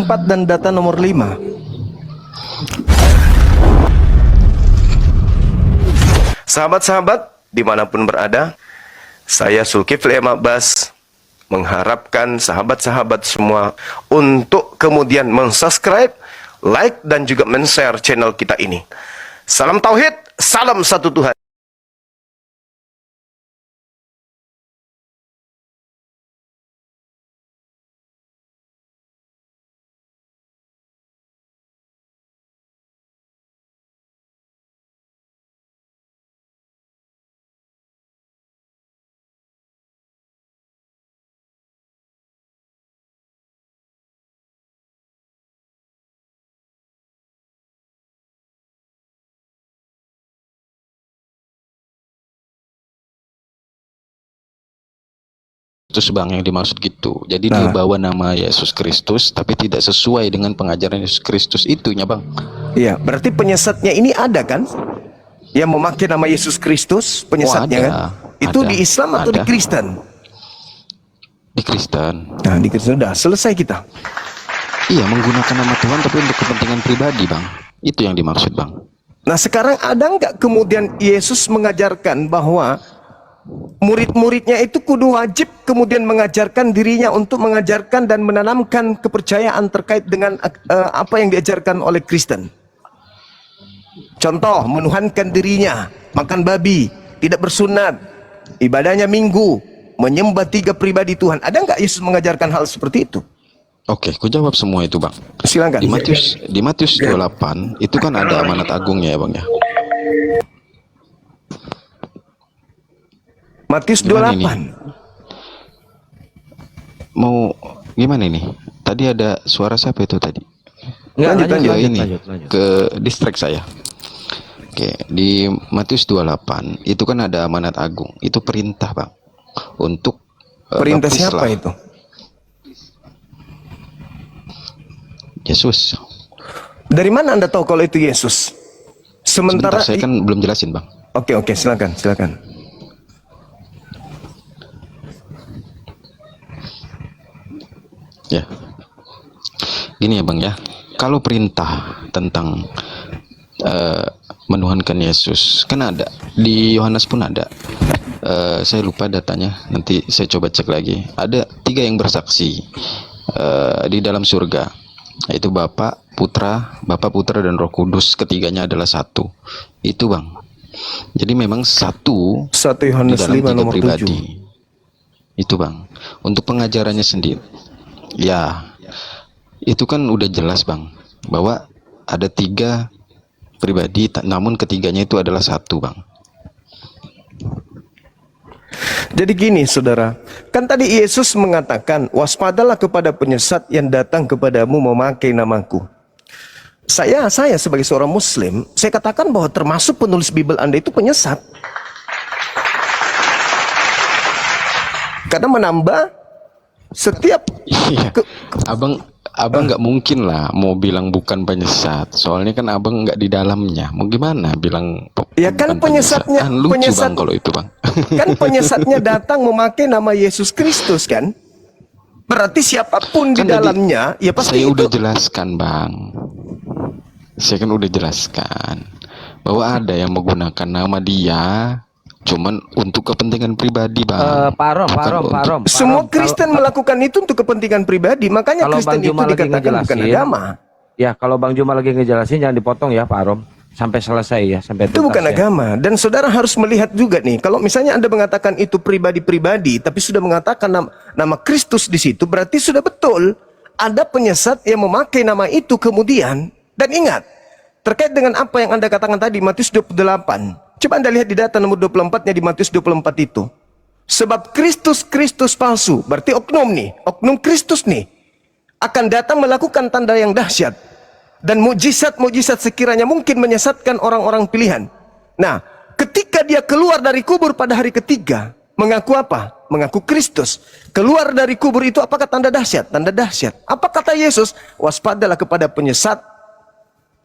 4 dan data nomor 5. Sahabat-sahabat dimanapun berada, saya Zulkifli M. Abbas mengharapkan sahabat-sahabat semua untuk kemudian mensubscribe, like, dan juga men-share channel kita ini. Salam Tauhid, salam satu Tuhan. Kristus bang, yang dimaksud gitu. Jadi dia bawa nama Yesus Kristus tapi tidak sesuai dengan pengajaran Yesus Kristus itunya bang. Iya, berarti penyesatnya ini ada kan? Yang memakai nama Yesus Kristus, penyesatnya kan? Itu di Islam atau di Kristen? Di Kristen. Nah, di Kristen sudah selesai kita. Iya, menggunakan nama Tuhan tapi untuk kepentingan pribadi bang. Itu yang dimaksud bang. Nah, sekarang ada nggak kemudian Yesus mengajarkan bahwa murid-muridnya itu kudu wajib kemudian mengajarkan dirinya untuk mengajarkan dan menanamkan kepercayaan terkait dengan apa yang diajarkan oleh Kristen? Contoh, menuhankan dirinya, makan babi, tidak bersunat, ibadahnya minggu, menyembah 3 pribadi Tuhan. Ada nggak Yesus mengajarkan hal seperti itu? Oke, ku jawab semua itu bang. Silakan. Di Matius 28 itu kan ada amanat agungnya ya bang ya. Matius 28. Mau gimana ini? Tadi ada suara siapa itu tadi? Lanjut. Ke distrik saya. Oke, di Matius 28 itu kan ada amanat agung. Itu perintah bang. Untuk perintah siapa itu? Yesus. Dari mana Anda tahu kalau itu Yesus? Sementara saya kan belum jelasin bang. Oke, silakan. Ya, gini ya bang ya, kalau perintah tentang menuhankan Yesus kan ada di Yohanes pun ada. Saya lupa datanya, nanti saya coba cek lagi. Ada 3 yang bersaksi di dalam surga, yaitu Bapa, Putra dan Roh Kudus. Ketiganya adalah satu. Itu bang. Jadi memang satu Yohanes di dalam 5 nomor pribadi. 7. Itu bang. Untuk pengajarannya sendiri. Ya, itu kan udah jelas bang, bahwa ada 3 pribadi, namun ketiganya itu adalah satu bang. Jadi gini saudara, kan tadi Yesus mengatakan, waspadalah kepada penyesat yang datang kepadamu memakai namaku. Saya sebagai seorang muslim, saya katakan bahwa termasuk penulis Bible Anda itu penyesat. Karena menambah setiap abang nggak mungkin lah mau bilang bukan penyesat, soalnya kan abang nggak di dalamnya. Mau gimana bilang ya kan penyesatnya lucu bang kalau itu bang. Kan penyesatnya datang memakai nama Yesus Kristus kan, berarti siapapun di dalamnya ya pasti. Saya udah jelaskan bang, saya kan udah jelaskan bahwa ada yang menggunakan nama dia cuman untuk kepentingan pribadi bang. Pak Rom. Semua Kristen melakukan itu untuk kepentingan pribadi, makanya Kristen itu dikatakan bukan agama. Ya, kalau Bang Juma lagi ngejelasin jangan dipotong ya Pak Rom, sampai selesai ya, sampai itu bukan agama. Dan saudara harus melihat juga nih, kalau misalnya Anda mengatakan itu pribadi-pribadi, tapi sudah mengatakan nama Kristus di situ, berarti sudah betul ada penyesat yang memakai nama itu kemudian. Dan ingat, terkait dengan apa yang Anda katakan tadi, Matius 28. Coba Anda lihat di data nomor 24-nya di Matius 24 itu. Sebab Kristus palsu, berarti oknum Kristus nih, akan datang melakukan tanda yang dahsyat. Dan mujizat-mujizat sekiranya mungkin menyesatkan orang-orang pilihan. Nah, ketika dia keluar dari kubur pada hari ketiga, mengaku apa? Mengaku Kristus. Keluar dari kubur itu apakah tanda dahsyat? Tanda dahsyat. Apa kata Yesus? Waspadalah kepada penyesat.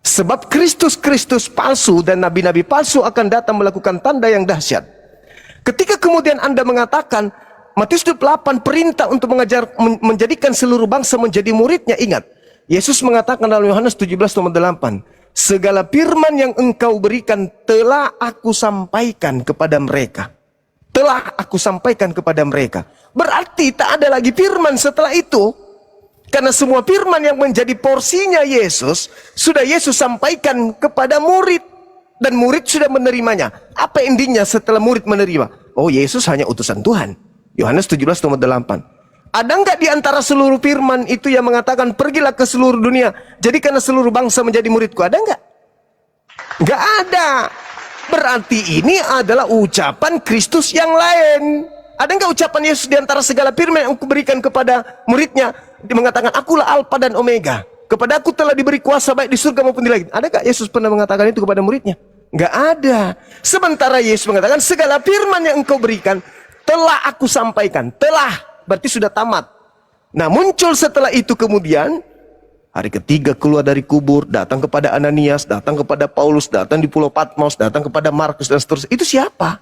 Sebab Kristus palsu dan nabi-nabi palsu akan datang melakukan tanda yang dahsyat. Ketika kemudian Anda mengatakan Matius 28 perintah untuk menjadikan seluruh bangsa menjadi muridnya, ingat, Yesus mengatakan dalam Yohanes 17:8, segala firman yang engkau berikan telah aku sampaikan kepada mereka. Telah aku sampaikan kepada mereka. Berarti tak ada lagi firman setelah itu. Karena semua firman yang menjadi porsinya Yesus, sudah Yesus sampaikan kepada murid. Dan murid sudah menerimanya. Apa endingnya setelah murid menerima? Oh, Yesus hanya utusan Tuhan. Yohanes 17:8. Ada enggak di antara seluruh firman itu yang mengatakan pergilah ke seluruh dunia, jadikanlah seluruh bangsa menjadi muridku? Ada enggak? Enggak ada. Berarti ini adalah ucapan Kristus yang lain. Ada enggak ucapan Yesus di antara segala firman yang aku berikan kepada muridnya? Dia mengatakan, akulah Alfa dan Omega. Kepada aku telah diberi kuasa baik di surga maupun di langit. Ada enggak Yesus pernah mengatakan itu kepada muridnya? Enggak ada. Sementara Yesus mengatakan, segala firman yang engkau berikan telah aku sampaikan. Telah. Berarti sudah tamat. Nah, muncul setelah itu kemudian hari ketiga keluar dari kubur, datang kepada Ananias, datang kepada Paulus, datang di Pulau Patmos, datang kepada Markus dan seterusnya. Itu siapa?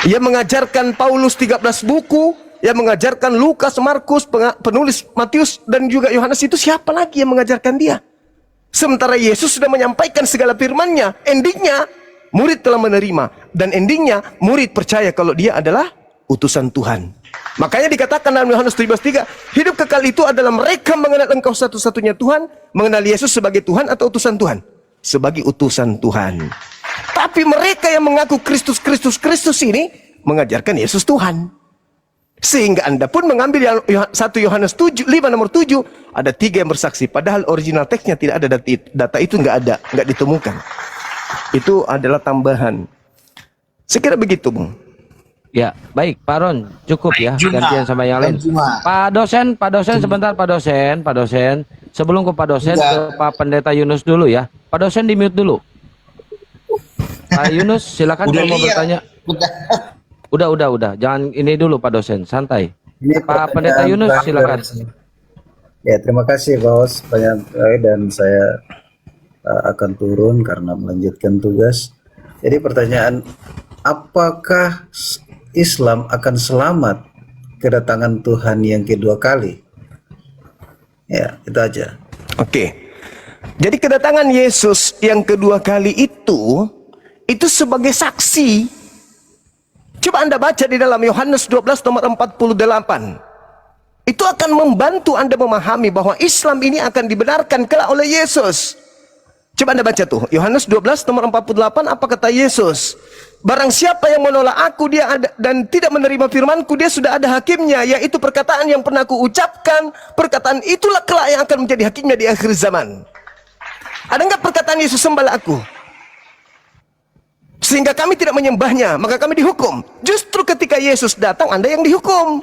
Ia mengajarkan Paulus 13 buku, ia mengajarkan Lukas, Markus, penulis Matius dan juga Yohanes. Itu siapa lagi yang mengajarkan dia? Sementara Yesus sudah menyampaikan segala firman-Nya. Endingnya murid telah menerima, dan endingnya murid percaya kalau dia adalah utusan Tuhan. Makanya dikatakan dalam Yohanes 17:3, hidup kekal itu adalah mereka mengenal engkau satu-satunya Tuhan, mengenal Yesus sebagai Tuhan atau utusan Tuhan? Sebagai utusan Tuhan. Tapi mereka yang mengaku Kristus ini mengajarkan Yesus Tuhan. Sehingga Anda pun mengambil 1 Yohanes 5 nomor 7, ada 3 yang bersaksi, padahal original teksnya tidak ada, data itu nggak ditemukan. Itu adalah tambahan. Saya kira begitu, Bung. Ya, baik, Pak Ron, cukup ya, gantian sama yang lain. Pak dosen, sebentar Pak dosen. Sebelum ke Pak dosen, ke Pak Pendeta Yunus dulu ya. Pak dosen di mute dulu. Pak Yunus, silakan kalau mau bertanya. Udah. Jangan ini dulu Pak dosen, santai. Pak Pendeta Yunus, silakan. Ya, terima kasih Bos, banyak dan saya akan turun karena melanjutkan tugas. Jadi pertanyaan, apakah Islam akan selamat kedatangan Tuhan yang kedua kali? Ya, itu aja. Oke. Jadi kedatangan Yesus yang kedua kali itu sebagai saksi. Coba Anda baca di dalam Yohanes 12 nomor 48. Itu akan membantu Anda memahami bahwa Islam ini akan dibenarkan kelak oleh Yesus. Coba Anda baca tuh, Yohanes 12 nomor 48, apa kata Yesus? Barang siapa yang menolak aku dan tidak menerima firmanku, dia sudah ada hakimnya, yaitu perkataan yang pernah aku ucapkan. Perkataan itulah kelak yang akan menjadi hakimnya di akhir zaman. Ada enggak perkataan Yesus, sembahlah aku, sehingga kami tidak menyembahnya, maka kami dihukum? Justru ketika Yesus datang, Anda yang dihukum.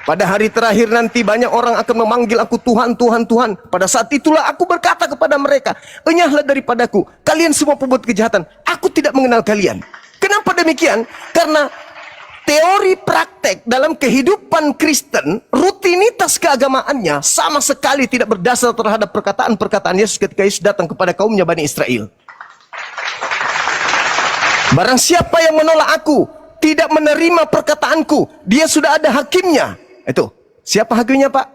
Pada hari terakhir nanti banyak orang akan memanggil aku Tuhan, Tuhan, Tuhan. Pada saat itulah aku berkata kepada mereka, enyahlah daripadaku, kalian semua pembuat kejahatan. Aku tidak mengenal kalian. Kenapa demikian? Karena teori praktek dalam kehidupan Kristen, rutinitas keagamaannya sama sekali tidak berdasar terhadap perkataan-perkataan Yesus ketika Yesus datang kepada kaumnya Bani Israel. Barang siapa yang menolak aku, tidak menerima perkataanku, dia sudah ada hakimnya. Itu, siapa hakimnya Pak?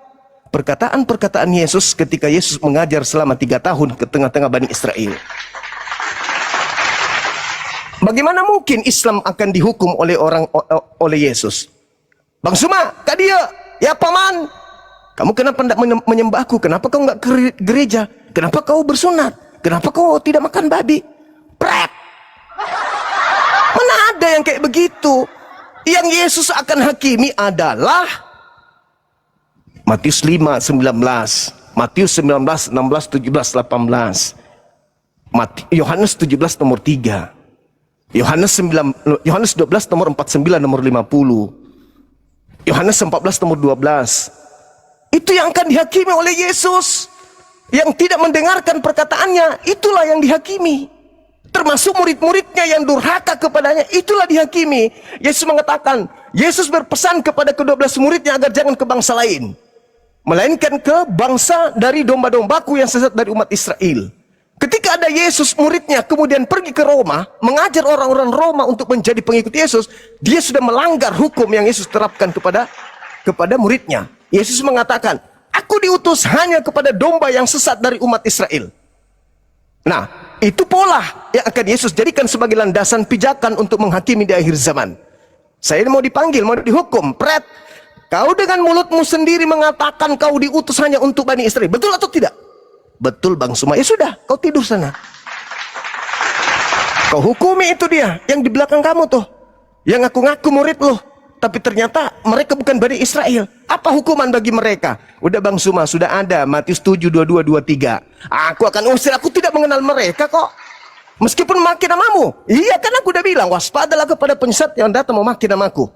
Perkataan-perkataan Yesus ketika Yesus mengajar selama 3 tahun ke tengah-tengah Bani Israel. Bagaimana mungkin Islam akan dihukum oleh Yesus? Bang Suma, Kak dia, ya paman, kamu kenapa tidak menyembahku? Kenapa kau nggak ke gereja? Kenapa kau bersunat? Kenapa kau tidak makan babi? Pret! Mana ada yang kayak begitu? Yang Yesus akan hakimi adalah Matius 5:19, Matius 19, 16, 17, 18, Yohanes 17 nomor 3, Yohanes 12 nomor 49 nomor 50, Yohanes 14 nomor 12. Itu yang akan dihakimi oleh Yesus. Yang tidak mendengarkan perkataannya, itulah yang dihakimi. Termasuk murid-muridnya yang durhaka kepadanya, itulah dihakimi. Yesus mengatakan, Yesus berpesan kepada ke-12 muridnya agar jangan ke bangsa lain, melainkan ke bangsa dari domba-dombaku yang sesat dari umat Israel. Ketika ada Yesus muridnya kemudian pergi ke Roma, mengajar orang-orang Roma untuk menjadi pengikut Yesus, dia sudah melanggar hukum yang Yesus terapkan kepada muridnya. Yesus mengatakan, Aku diutus hanya kepada domba yang sesat dari umat Israel. Nah, itu pola yang akan Yesus jadikan sebagai landasan pijakan untuk menghakimi di akhir zaman. Saya mau dipanggil, mau dihukum. Pret, kau dengan mulutmu sendiri mengatakan kau diutus hanya untuk Bani Israel. Betul atau tidak? Betul Bang Suma. Ya sudah, kau tidur sana. Kau hukumi itu dia, yang di belakang kamu tuh. Yang aku ngaku murid loh. Tapi ternyata mereka bukan Bani Israel. Apa hukuman bagi mereka? Udah Bang Suma, sudah ada. Matius 7, 22, 23. Aku akan usir, aku tidak mengenal mereka kok. Meskipun maki namamu. Iya kan aku udah bilang, waspadalah kepada penyesat yang datang memaki namaku.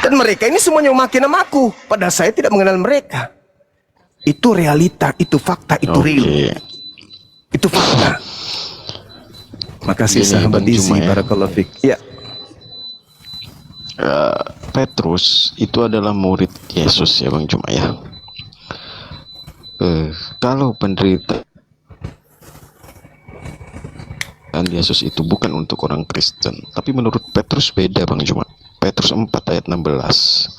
Dan mereka ini semuanya memaki namaku. Padahal saya tidak mengenal mereka. Itu realita, itu fakta, itu real. Itu fakta. Makasih sahabat Izi, barakallahu fiik. Ya. Petrus itu adalah murid Yesus ya Bang Juma ya. Kalau penderitaan Yesus itu bukan untuk orang Kristen, tapi menurut Petrus beda Bang Juma. Petrus 4 ayat 16.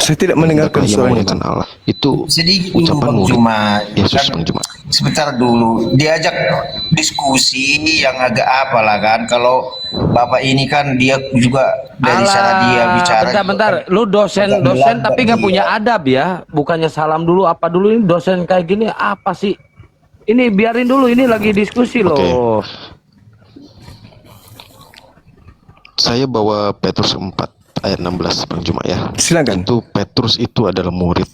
Saya tidak mendengarkan suaranya. Allah. Itu sedikit ucapan dulu, murid cuma Yesus kan, Bang Juma. sebentar dulu diajak diskusi yang agak apalah kan, kalau bapak ini kan dia juga dari sana dia bicara. Bentar, lu dosen tapi nggak punya adab ya. Bukannya salam dulu apa dulu, ini dosen kayak gini apa sih? Ini biarin dulu, ini lagi diskusi loh. Saya bawa Petrus 4 ayat 16 Bang Juma ya. Silakan. Itu Petrus itu adalah murid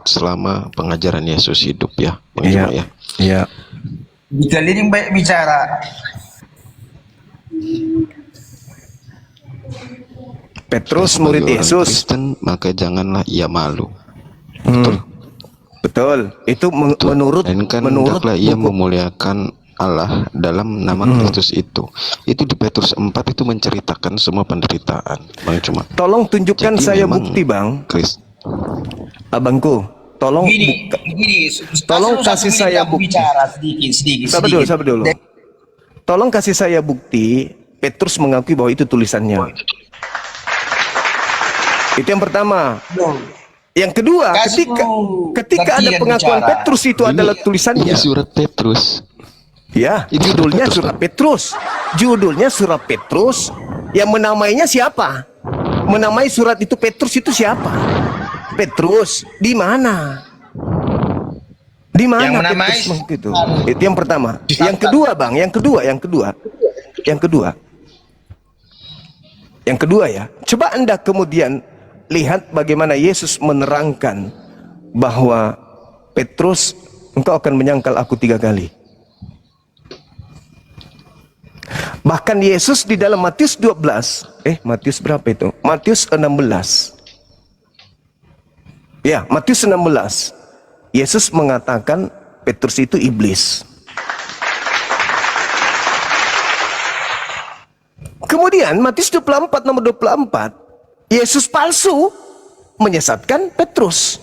selama pengajaran Yesus hidup ya Bang Juma ya. Iya. Dikeliling baik bicara. Petrus murid Sebagai orang Yesus. Kristen, maka janganlah ia malu. Betul. Itu menurut Hendaklah ia buku. memuliakan Allah dalam nama Kristus itu. Itu di Petrus 4 itu menceritakan semua penderitaan Bang Juma. Tolong tunjukkan Jadi saya memang bukti Bang. Abangku, tolong tolong kasih saya bukti. Bicara sedikit. Sabar dulu. Tolong kasih saya bukti Petrus mengakui bahwa itu tulisannya. Itu yang pertama. Yang kedua, ketika ada pengakuan bicara. Petrus itu adalah tulisannya. Ini surat Petrus. Ya, Itu judulnya Petrus, surat Petrus. Judulnya surat Petrus. Yang menamainya siapa? Menamai surat itu Petrus itu siapa? Petrus di mana? Di mana Petrus itu? Itu yang pertama. Yang kedua, Bang, yang kedua ya. Coba Anda kemudian lihat bagaimana Yesus menerangkan bahwa Petrus, engkau akan menyangkal aku 3 kali. Bahkan Yesus di dalam Matius 12, Matius berapa itu? Matius 16. Ya, Matius 16. Yesus mengatakan Petrus itu iblis. Kemudian Matius 24 nomor 24, Yesus palsu menyesatkan Petrus.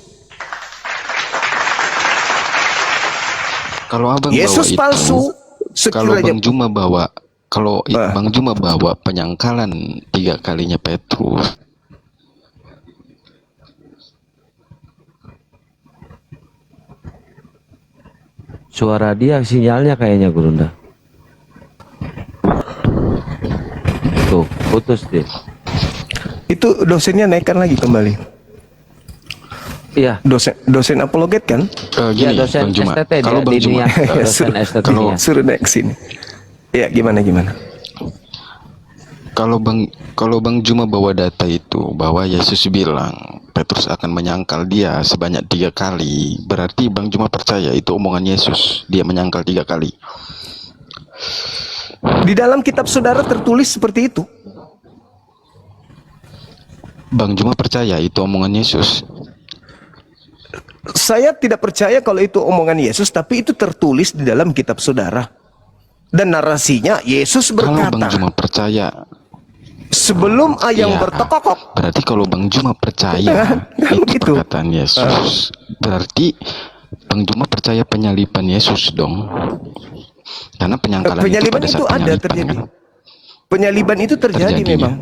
Kalau abang Yesus bawa palsu itu, kalau Bang Juma bawa, Bang Juma bawa penyangkalan 3 kalinya Petrus. Suara dia sinyalnya kayaknya Gurunda. Tuh, putus deh. Itu dosennya naikkan lagi kembali. Iya. Dosen apologet kan? Iya, dosen Bang Juma. STT Kalau dia Bang di Juma, dosen STT kalau -nya. Suruh naik sini. Ya, gimana? Kalau Bang Juma bawa data itu bahwa Yesus bilang Petrus akan menyangkal dia sebanyak 3 kali, berarti Bang Juma percaya itu omongan Yesus, dia menyangkal 3 kali. Di dalam kitab saudara tertulis seperti itu. Bang Juma percaya itu omongan Yesus. Saya tidak percaya kalau itu omongan Yesus, tapi itu tertulis di dalam kitab saudara. Dan narasinya Yesus berkata, Kalau Bang Juma percaya, sebelum ayam bertekok, berarti kalau Bang Juma percaya itu begitu. perkataan Yesus, berarti Bang Juma percaya penyaliban Yesus dong. Karena penyangkalan Penyaliban pada itu saat ada penyaliban, terjadi. kan? Penyaliban itu terjadi Terjadinya. memang.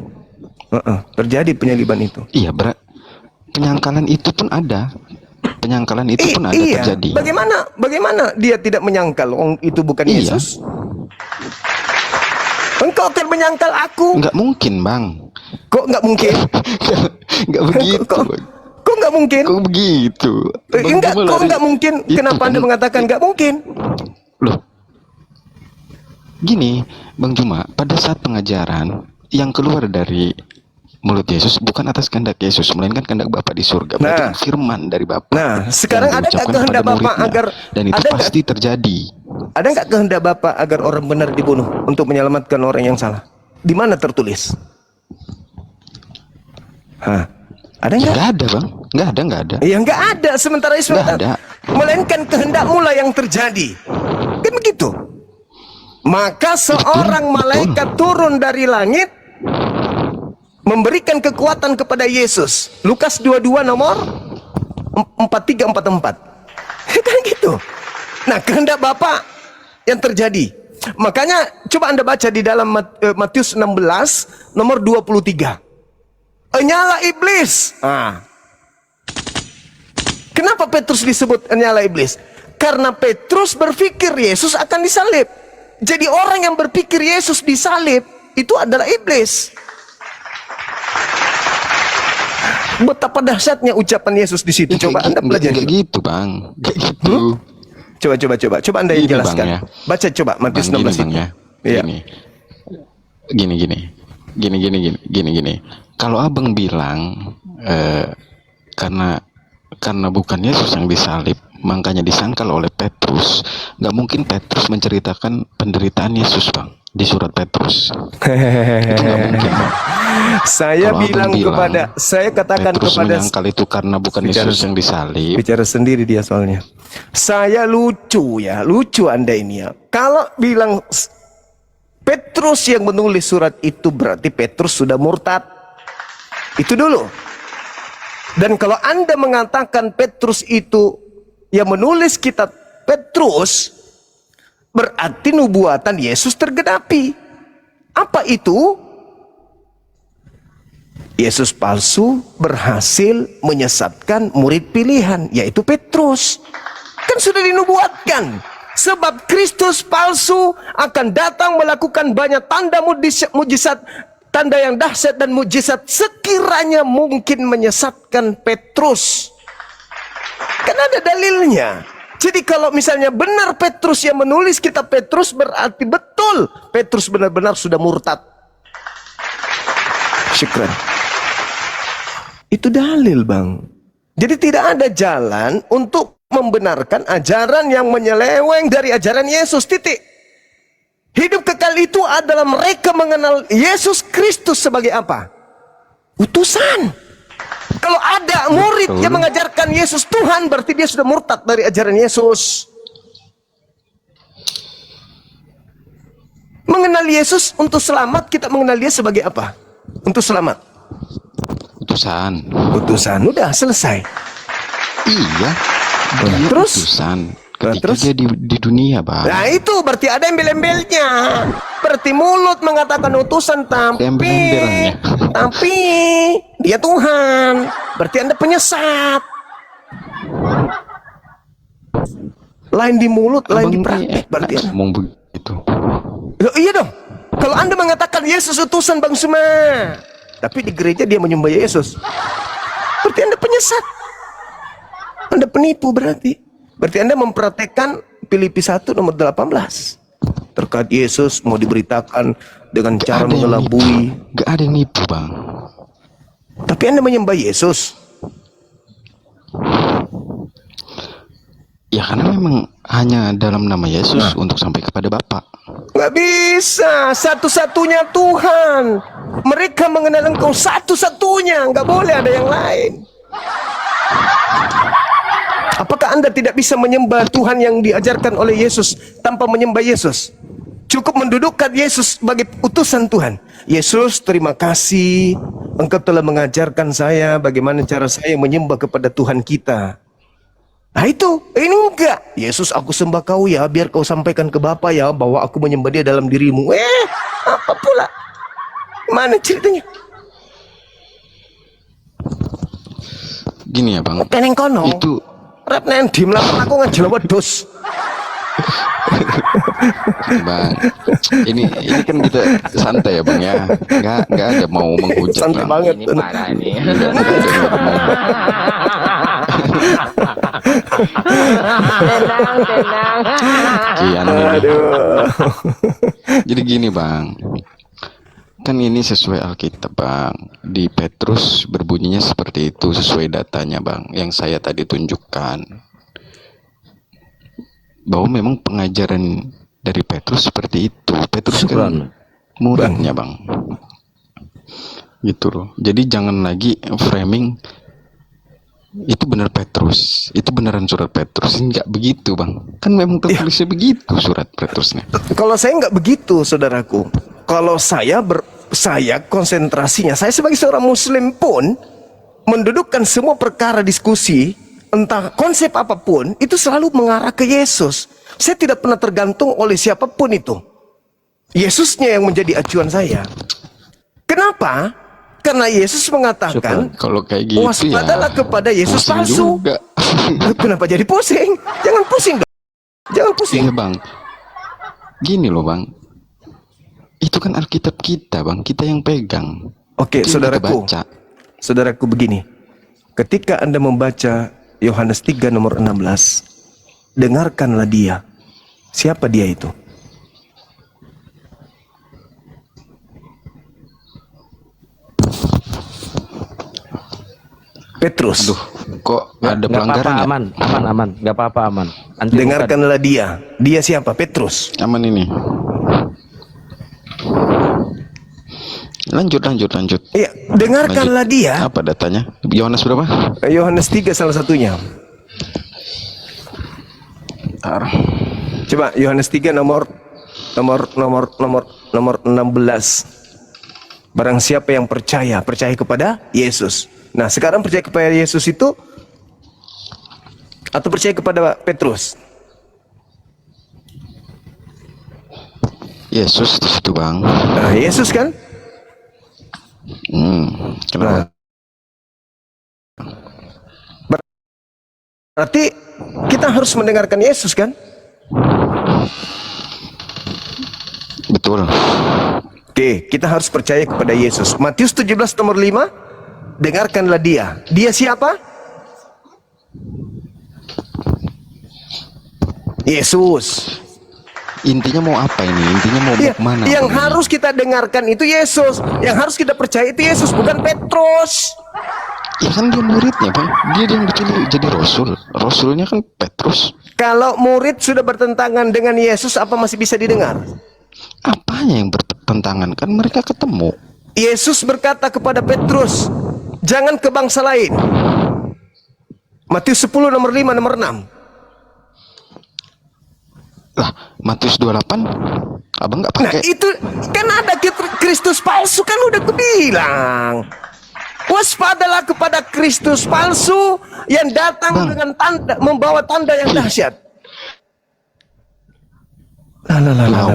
Terjadi penyaliban itu. Iya, penyangkalan itu pun ada. Penyangkalan itu pun ada Iya. terjadi. Bagaimana dia tidak menyangkal itu bukan Iya. Yesus? Engkau akan menyangkal aku. Nggak mungkin, Bang. Kok nggak mungkin? Nggak begitu. Kok Bang. nggak mungkin? Kok begitu? Bang Enggak, Juma kok lari- nggak mungkin? Itu Kenapa kan- Anda mengatakan nggak mungkin? Loh, gini, Bang Juma, pada saat pengajaran yang keluar dari mulut Yesus bukan atas kehendak Yesus, melainkan kehendak Bapa di surga. Berarti Nah. kan firman dari Bapa. Nah, sekarang yang ada nggak diucapkan kehendak kepada Bapa muridnya. agar dan itu ada nggak- pasti terjadi. Ada nggak kehendak Bapa agar orang benar dibunuh untuk menyelamatkan orang yang salah? Di mana tertulis? Hah? Ada Ya, nggak? nggak ada, Bang. Nggak ada. Ya nggak ada. Sementara Yesus Nggak ada. melainkan kehendakmu lah yang terjadi. Kan begitu. Maka seorang malaikat turun dari langit memberikan kekuatan kepada Yesus. Lukas 22 nomor 4344. Kan gitu. Nah, kehendak Bapa yang terjadi. Makanya coba Anda baca di dalam Matius 16 nomor 23. Nyala iblis. Kenapa Petrus disebut nyala iblis? Karena Petrus berpikir Yesus akan disalib. Jadi orang yang berpikir Yesus disalib itu adalah iblis. Betapa dahsyatnya ucapan Yesus di situ. Coba Anda pelajari. Kayak gitu, Bang. Kayak gitu. Coba Anda yang Gini, jelaskan. Bang, ya. Baca coba Matius Bang, 16 Bang, itu. ya. Iya. Gini. Kalau Abang bilang karena bukan Yesus yang disalib, makanya disangkal oleh Petrus, nggak mungkin Petrus menceritakan penderitaan Yesus, Bang, di surat Petrus. Itu nggak mungkin, Bang. Saya Kalau Abang saya katakan Petrus kepada menyangkal itu karena bukan Yesus yang disalib. bicara sendiri dia soalnya. Saya lucu Anda ini ya. Kalau bilang Petrus yang menulis surat itu berarti Petrus sudah murtad. Itu dulu. Dan kalau Anda mengatakan Petrus itu yang menulis kitab Petrus, berarti nubuatan Yesus tergenapi. Apa itu? Yesus palsu berhasil menyesatkan murid pilihan, yaitu Petrus. Kan sudah dinubuatkan. Sebab Kristus palsu akan datang melakukan banyak tanda mujizat, tanda yang dahsyat dan mujizat sekiranya mungkin menyesatkan Petrus. Kan ada dalilnya. Jadi kalau misalnya benar Petrus yang menulis kitab Petrus, berarti betul Petrus benar-benar sudah murtad. Syukran. Itu dalil, Bang. Jadi tidak ada jalan untuk membenarkan ajaran yang menyeleweng dari ajaran Yesus, titik. Hidup kekal itu adalah mereka mengenal Yesus Kristus sebagai apa? Utusan. Kalau ada murid yang mengajarkan Yesus Tuhan, berarti dia sudah murtad dari ajaran Yesus. Mengenal Yesus untuk selamat, kita mengenal dia sebagai apa? Untuk selamat. Utusan. Utusan, udah selesai. Iya. Dia Terus? utusan. Ketika Terus? dia di dunia, Bang. Nah itu berarti ada embel-embelnya. Berarti mulut mengatakan utusan, Embel-embelnya. tapi dia Tuhan. Berarti Anda penyesat. Lain di mulut, lain di praktek. Berarti Anda. ngomong begitu. Loh, iya dong. Kalau Anda mengatakan Yesus utusan Bang Suma, tapi di gereja dia menyembah Yesus, berarti Anda penyesat. Anda penipu berarti. Berarti Anda mempraktekkan Filipi 1 nomor 18. Terkait Yesus mau diberitakan dengan cara mengelabui. Gak ada yang nipu, Bang. Tapi Anda menyembah Yesus. Ya karena memang hanya dalam nama Yesus untuk sampai kepada Bapa. Nggak bisa. Satu-satunya Tuhan. Mereka mengenal Engkau satu-satunya. Nggak boleh ada yang lain. Apakah Anda tidak bisa menyembah Tuhan yang diajarkan oleh Yesus tanpa menyembah Yesus? Cukup mendudukkan Yesus sebagai utusan Tuhan. Yesus, terima kasih. Engkau telah mengajarkan saya bagaimana cara saya menyembah kepada Tuhan kita. Nah itu, ini enggak. Yesus, aku sembah kau ya, biar kau sampaikan ke Bapa ya, bahwa aku menyembah dia dalam dirimu. Apa pula? Mana ceritanya? Gini ya bang, Keneng kono. itu Rap nendi melakukan aku ngajel wedhus. bang, ini kan kita santai ya bang ya, nggak ada mau menghujat Santai bang. banget. Ini parah ini. Tenang, tenang. Kian ini. Aduh. Jadi gini bang, kan ini sesuai Alkitab bang. Di Petrus berbunyinya seperti itu sesuai datanya bang, yang saya tadi tunjukkan. Bahwa memang pengajaran dari Petrus seperti itu. Petrus kan muridnya bang. Gitu loh. Jadi jangan lagi framing itu benar Petrus, itu beneran surat Petrus. Enggak begitu bang, kan memang tertulisnya begitu surat Petrusnya. Kalau saya nggak begitu, saudaraku. Kalau saya konsentrasinya, saya sebagai seorang Muslim pun mendudukkan semua perkara diskusi, entah konsep apapun, itu selalu mengarah ke Yesus. Saya tidak pernah tergantung oleh siapapun itu. Yesusnya yang menjadi acuan saya. Kenapa? Karena Yesus mengatakan, Kalau kayak gitu waspadalah ya kepada Yesus pusing palsu. juga. Kenapa jadi pusing? Jangan pusing dong. Jangan pusing. Iya bang, gini loh bang, itu kan Alkitab kita bang, kita yang pegang. Oke, Itu yang kita saudaraku. baca. Saudaraku begini. Ketika Anda membaca Yohanes 3 nomor 16, dengarkanlah dia. Siapa dia itu? Petrus. Aduh, kok ada Nggak pelanggaran apa-apa, ya? aman, nggak apa-apa aman. Nanti Dengarkanlah dia. Dia siapa? Petrus. Aman ini. Lanjut. Iya, dengarkanlah dia. Apa datanya? Yohanes berapa? Yohanes 3 salah satunya. Bentar. Coba Yohanes 3 nomor 16. Barang siapa yang percaya kepada Yesus. Nah, sekarang percaya kepada Yesus itu atau percaya kepada Petrus? Yesus di situ bang. Nah, Yesus kan? Kenapa? Berarti kita harus mendengarkan Yesus kan? Betul. Oke, kita harus percaya kepada Yesus. Matius 17 nomor 5, dengarkanlah dia. Dia siapa? Yesus. Intinya mau apa ini? Intinya mau Ya, kemana? yang bang? harus kita dengarkan itu Yesus. Yang harus kita percaya itu Yesus, bukan Petrus. Ya kan dia muridnya bang. Dia yang dipilih jadi rasul. Rasulnya kan Petrus. Kalau murid sudah bertentangan dengan Yesus, apa masih bisa didengar? Apanya yang bertentangan? Kan mereka ketemu. Yesus berkata kepada Petrus, jangan ke bangsa lain. Matius 10 nomor 5 nomor 6. Lah, Matius 28 abang nggak Nah pakai. itu kan ada Kristus palsu, kan udah kubilang. Waspadalah kepada Kristus palsu yang datang Bang. dengan tanda, membawa tanda yang dahsyat.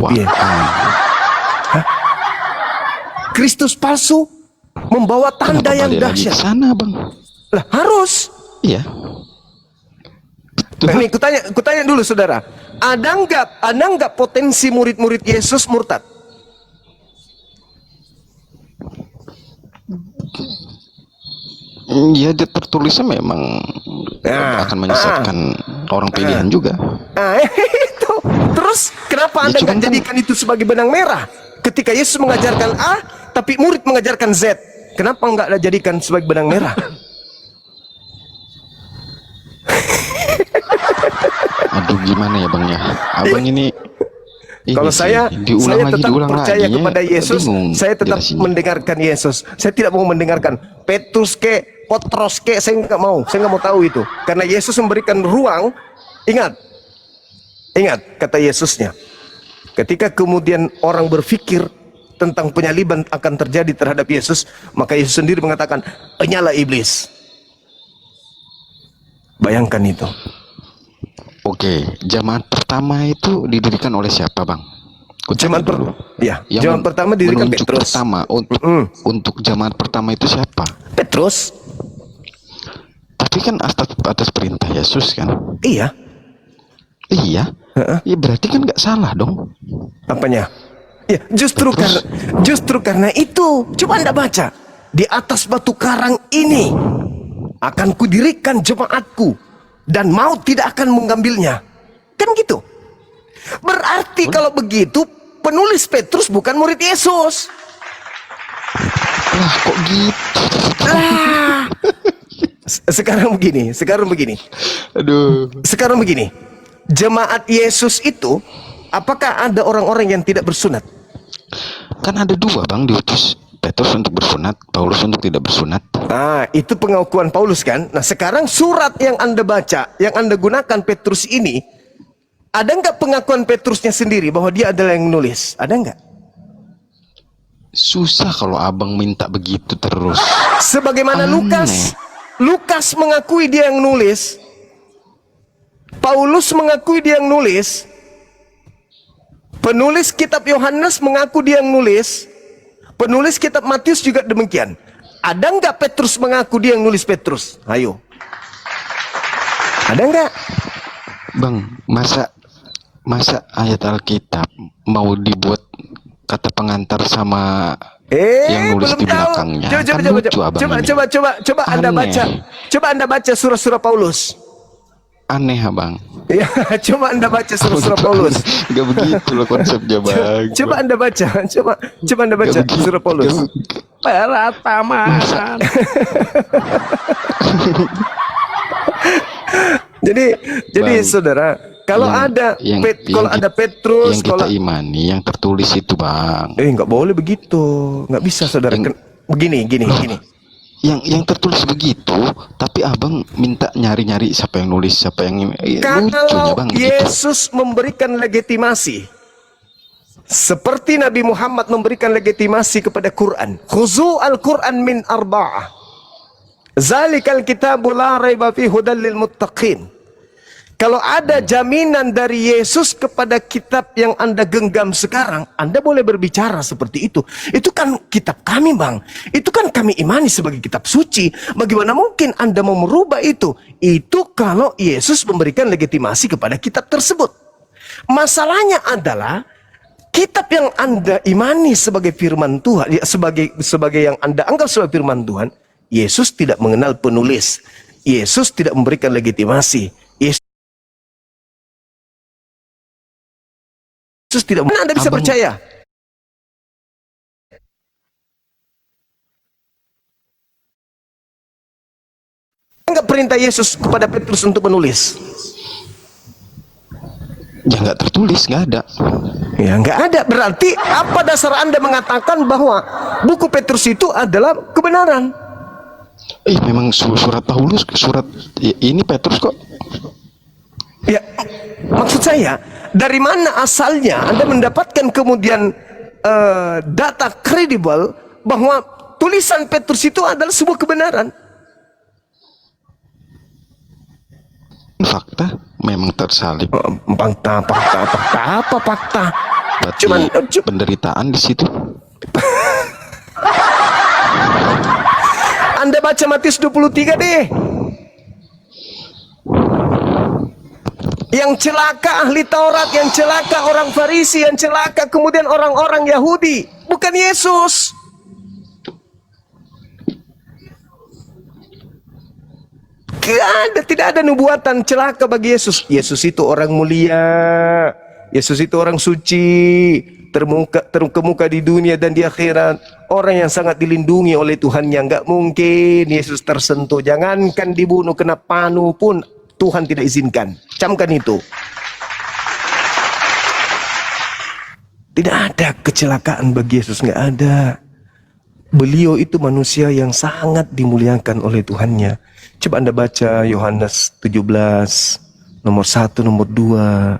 Piye? Kristus palsu membawa tanda Kenapa yang balik lagi ke dahsyat. sana bang? Lah harus. Iya. Nah, nih, kutanya dulu saudara, ada nggak potensi murid-murid Yesus murtad? Iya, dia tertulisnya memang akan menyesatkan orang pilihan juga. Nah, itu. Terus kenapa Anda cuman nggak kan- jadikan itu sebagai benang merah? Ketika Yesus mengajarkan A, tapi murid mengajarkan Z. Kenapa nggak jadikan sebagai benang merah? Aduh, gimana ya bang ya? Abang ini Kalau sih, saya diulang lagi, tetap diulang percaya lagi, kepada Yesus, bingung saya tetap jelasinnya. mendengarkan Yesus. Saya tidak mau mendengarkan Petrus ke, Potros ke, saya nggak mau tahu itu. Karena Yesus memberikan ruang. Ingat kata Yesusnya. Ketika kemudian orang berpikir tentang penyaliban akan terjadi terhadap Yesus, maka Yesus sendiri mengatakan, "Enyala iblis." Bayangkan itu. Oke, jamaat pertama itu didirikan oleh siapa, Bang? Jemaat dulu. Ya, Yang jemaat pertama didirikan menunjuk Petrus. pertama untuk jamaat pertama itu siapa? Petrus. Tapi kan atas perintah Yesus kan? Iya. Iya. Ya berarti kan nggak salah dong. Apanya? Ya, justru karena itu. Coba Anda baca. Di atas batu karang ini akan kudirikan jemaatku, dan maut tidak akan mengambilnya. Kan gitu. Berarti kalau begitu, penulis Petrus bukan murid Yesus. Lah kok gitu? Lah. Sekarang begini. Aduh. Sekarang begini. Jemaat Yesus itu, apakah ada orang-orang yang tidak bersunat? Kan ada dua, Bang, diutus. Petrus untuk bersunat, Paulus untuk tidak bersunat. Nah, itu pengakuan Paulus kan. Nah, sekarang surat yang Anda baca, yang Anda gunakan Petrus ini, ada nggak pengakuan Petrusnya sendiri bahwa dia adalah yang nulis? Ada nggak? Susah kalau abang minta begitu terus. Sebagaimana Aneh. Lukas mengakui dia yang nulis, Paulus mengakui dia yang nulis, penulis kitab Yohanes mengaku dia yang nulis, penulis kitab Matius juga demikian. Ada nggak Petrus mengaku dia yang nulis Petrus? Ayo. Ada nggak? Bang, masa ayat Alkitab mau dibuat kata pengantar sama yang nulis belum di tahu. belakangnya? Kan lucu, Abang, ini. Coba Anda Aneh. baca. Coba Anda baca surah-surah Paulus. Aneh, Abang. Ya, coba Anda baca surah-surah Paulus. Gak begitu loh konsepnya, Bang. Coba Anda baca. Coba Anda baca surah Paulus. Peratamaan. Jadi saudara, kalau ada Petrus, yang kita imani, yang tertulis itu, Bang. nggak boleh begitu, nggak bisa saudara. Begini. Yang tertulis begitu, tapi abang minta nyari-nyari siapa yang nulis, siapa yang lucunya, Kalau Bang, gitu. Yesus memberikan legitimasi seperti Nabi Muhammad memberikan legitimasi kepada Quran. Khuzu al-Quran min arba'ah. Zalikal kitabu la raiba fi hudal lil muttaqin. Kalau ada jaminan dari Yesus kepada kitab yang Anda genggam sekarang, Anda boleh berbicara seperti itu. Itu kan kitab kami, Bang. Itu kan kami imani sebagai kitab suci. Bagaimana mungkin Anda mau merubah itu? Itu kalau Yesus memberikan legitimasi kepada kitab tersebut. Masalahnya adalah kitab yang Anda imani sebagai firman Tuhan, sebagai yang Anda anggap sebagai firman Tuhan, Yesus tidak mengenal penulis. Yesus tidak memberikan legitimasi. Yesus tidak. Mana Anda bisa percaya? Enggak perintah Yesus kepada Petrus untuk menulis? Ya nggak tertulis, nggak ada. Ya nggak ada. Berarti apa dasar Anda mengatakan bahwa buku Petrus itu adalah kebenaran? Memang surat Paulus, ini Petrus kok. Ya, maksud saya, dari mana asalnya Anda mendapatkan kemudian data kredibel bahwa tulisan Petrus itu adalah sebuah kebenaran? Fakta memang tersalib. Fakta apa? Berarti penderitaan di situ. Anda baca Matius 23 deh. Yang celaka ahli Taurat, yang celaka orang Farisi, yang celaka kemudian orang-orang Yahudi, bukan Yesus. Tidak ada nubuatan celaka bagi Yesus. Yesus itu orang mulia. Yesus itu orang suci, terkemuka di dunia dan di akhirat. Orang yang sangat dilindungi oleh Tuhannya. Nggak mungkin Yesus tersentuh. Jangankan dibunuh, kena panu pun Tuhan tidak izinkan. Camkan itu. Tidak ada kecelakaan bagi Yesus, nggak ada. Beliau itu manusia yang sangat dimuliakan oleh Tuhannya. Coba Anda baca Yohanes 17, nomor 1, nomor 2.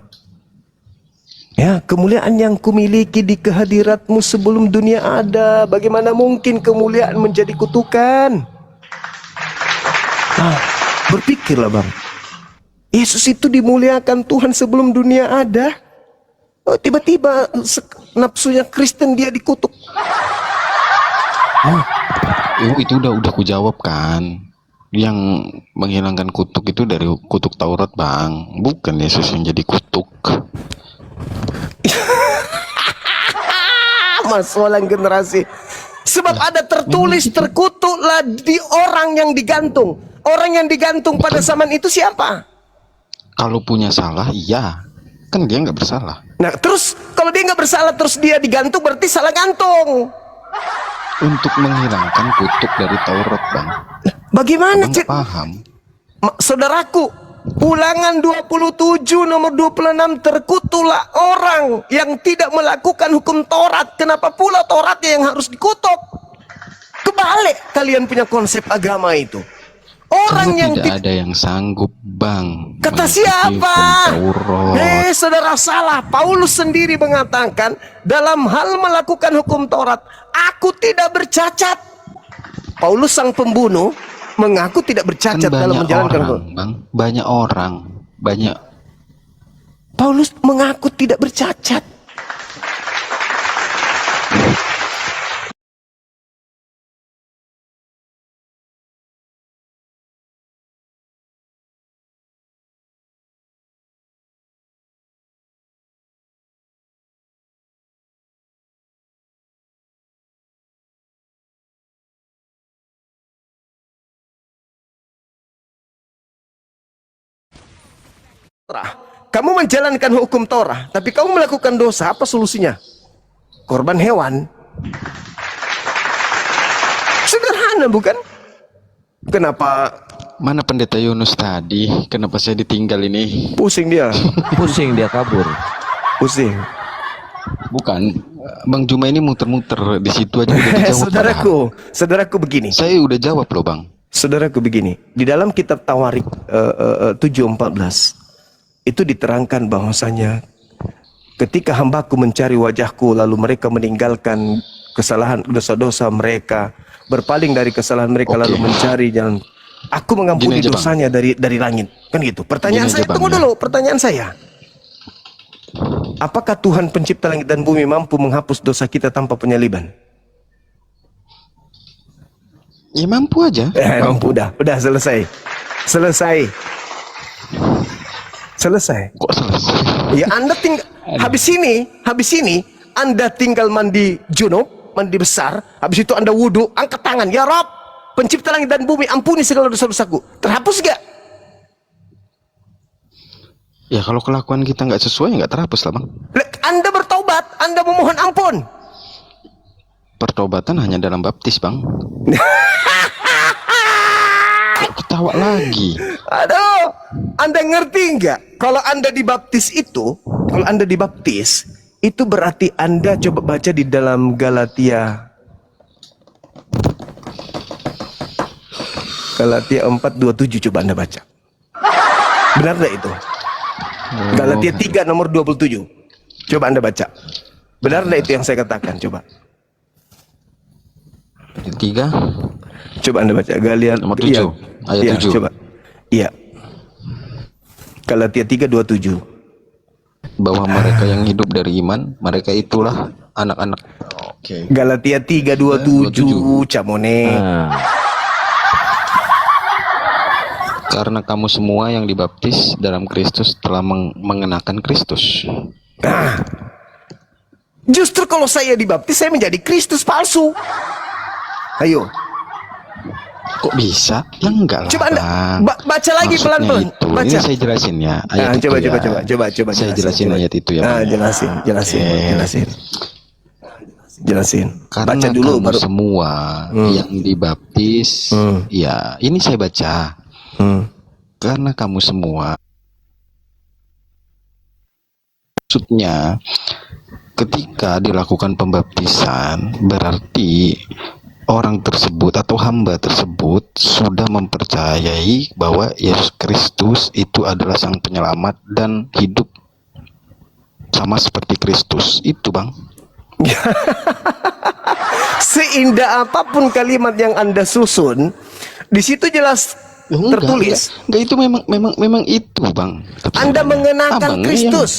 Ya, kemuliaan yang kumiliki di kehadiratmu sebelum dunia ada. Bagaimana mungkin kemuliaan menjadi kutukan? Berpikirlah, Bang. Yesus itu dimuliakan Tuhan sebelum dunia ada. Oh, tiba-tiba nafsunya Kristen dia dikutuk. Itu udah ku jawab kan. Yang menghilangkan kutuk itu dari kutuk Taurat, Bang. Bukan Yesus yang jadi kutuk. Masalah generasi. Sebab ada tertulis, terkutuklah di orang yang digantung. Orang yang digantung pada zaman itu siapa? Kalau punya salah, iya. Kan dia nggak bersalah. Nah, terus kalau dia nggak bersalah terus dia digantung, berarti salah gantung. Untuk menghilangkan kutuk dari Taurat, Bang. Bagaimana Abang nggak paham? Saudaraku, Ulangan 27 nomor 26, terkutuklah orang yang tidak melakukan hukum Taurat. Kenapa pula Tauratnya yang harus dikutuk? Kebalik kalian punya konsep agama itu. Orang Karena yang tidak ada yang sanggup, Bang. kata mengikuti siapa? hukum Taurat. Saudara salah. Paulus sendiri mengatakan dalam hal melakukan hukum Taurat, aku tidak bercacat. Paulus sang pembunuh mengaku tidak bercacat Kan dalam banyak menjalankan orang, Bang. Banyak orang, banyak. Paulus mengaku tidak bercacat. Kamu menjalankan hukum Torah, tapi kamu melakukan dosa, apa solusinya? Korban hewan. Sederhana bukan? Kenapa Mana pendeta Yunus tadi? Kenapa saya ditinggal ini? pusing dia? Pusing dia kabur. Pusing. Bukan, Bang Juma ini muter-muter di situ aja udah dijawab. Saudaraku begini. Saya udah jawab loh, Bang. Saudaraku begini. Di dalam kitab Tawarik 7:14 itu diterangkan bahwasanya ketika hambaku mencari wajahku lalu mereka meninggalkan kesalahan dosa-dosa mereka, berpaling dari kesalahan mereka lalu mencari jalan, aku mengampuni Gini aja, dosanya dari langit. Kan gitu. Pertanyaan Gini saya, aja, Bang, tunggu ya. dulu, pertanyaan saya. Apakah Tuhan pencipta langit dan bumi mampu menghapus dosa kita tanpa penyaliban? Ya mampu aja. Mampu, udah selesai. Selesai. Kok selesai? Ya Anda tinggal habis ini Anda tinggal mandi junub, mandi besar, habis itu Anda wudhu, angkat tangan, ya Rob, pencipta langit dan bumi, ampuni segala dosa-dosaku. Terhapus gak? Ya kalau kelakuan kita nggak sesuai nggak terhapus lah, Bang. Anda bertobat, Anda memohon ampun. Pertobatan hanya dalam baptis, Bang. Kok ketawa lagi? Aduh, Anda ngerti nggak? Kalau Anda dibaptis itu, itu berarti Anda coba baca di dalam Galatia 4:27, coba Anda baca. Benar nggak itu? Galatia 3 nomor 27. Coba Anda baca. Benar nggak itu yang saya katakan? Coba. 3 Coba Anda baca. Galatia nomor 7 ayat 7. Coba. Iya. Galatia 3:27. Bahwa mereka yang hidup dari iman, mereka itulah anak-anak. Oke. Galatia 3:27, Camone. Karena kamu semua yang dibaptis dalam Kristus telah mengenakan Kristus. Nah, justru kalau saya dibaptis, saya menjadi Kristus palsu. Ayo, Kok bisa? Ya enggak lah. coba Anda Bang. baca lagi Maksudnya pelan-pelan. itu. Baca. Ini saya jelasin ya ayat Nah, itu coba, ya. coba. Saya jelasin coba. ayat itu ya, Nah, Bang. jelasin. Karena Baca dulu kamu baru. semua yang dibaptis, ya ini saya baca. Karena kamu semua, maksudnya ketika dilakukan pembaptisan berarti orang tersebut atau hamba tersebut sudah mempercayai bahwa Yesus Kristus itu adalah sang penyelamat dan hidup sama seperti Kristus. Itu, Bang. Seindah apapun kalimat yang Anda susun, di situ jelas Enggak, tertulis. enggak, itu memang itu, Bang. Tapi Anda sebenarnya mengenakan abang ini Kristus.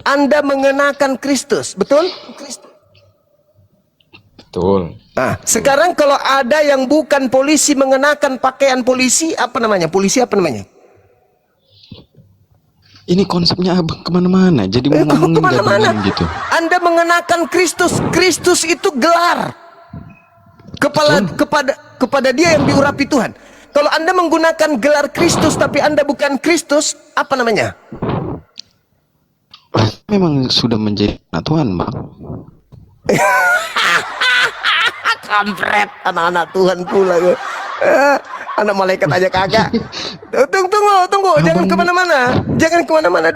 Anda mengenakan Kristus, betul? betul. Nah, sekarang kalau ada yang bukan polisi mengenakan pakaian polisi, apa namanya? Polisi apa namanya? Ini konsepnya abang kemana-mana. Jadi mau ngomongin Kemana-mana. gabungan gitu. Anda mengenakan Kristus. Kristus itu gelar kepada dia yang diurapi Tuhan. Kalau Anda menggunakan gelar Kristus tapi Anda bukan Kristus, apa namanya? Memang sudah menjadi anak Tuhan, Bang. Kampret, anak-anak Tuhan pula. Anak malaikat aja kagak. Tunggu, jangan kemana-mana. Jangan kemana-mana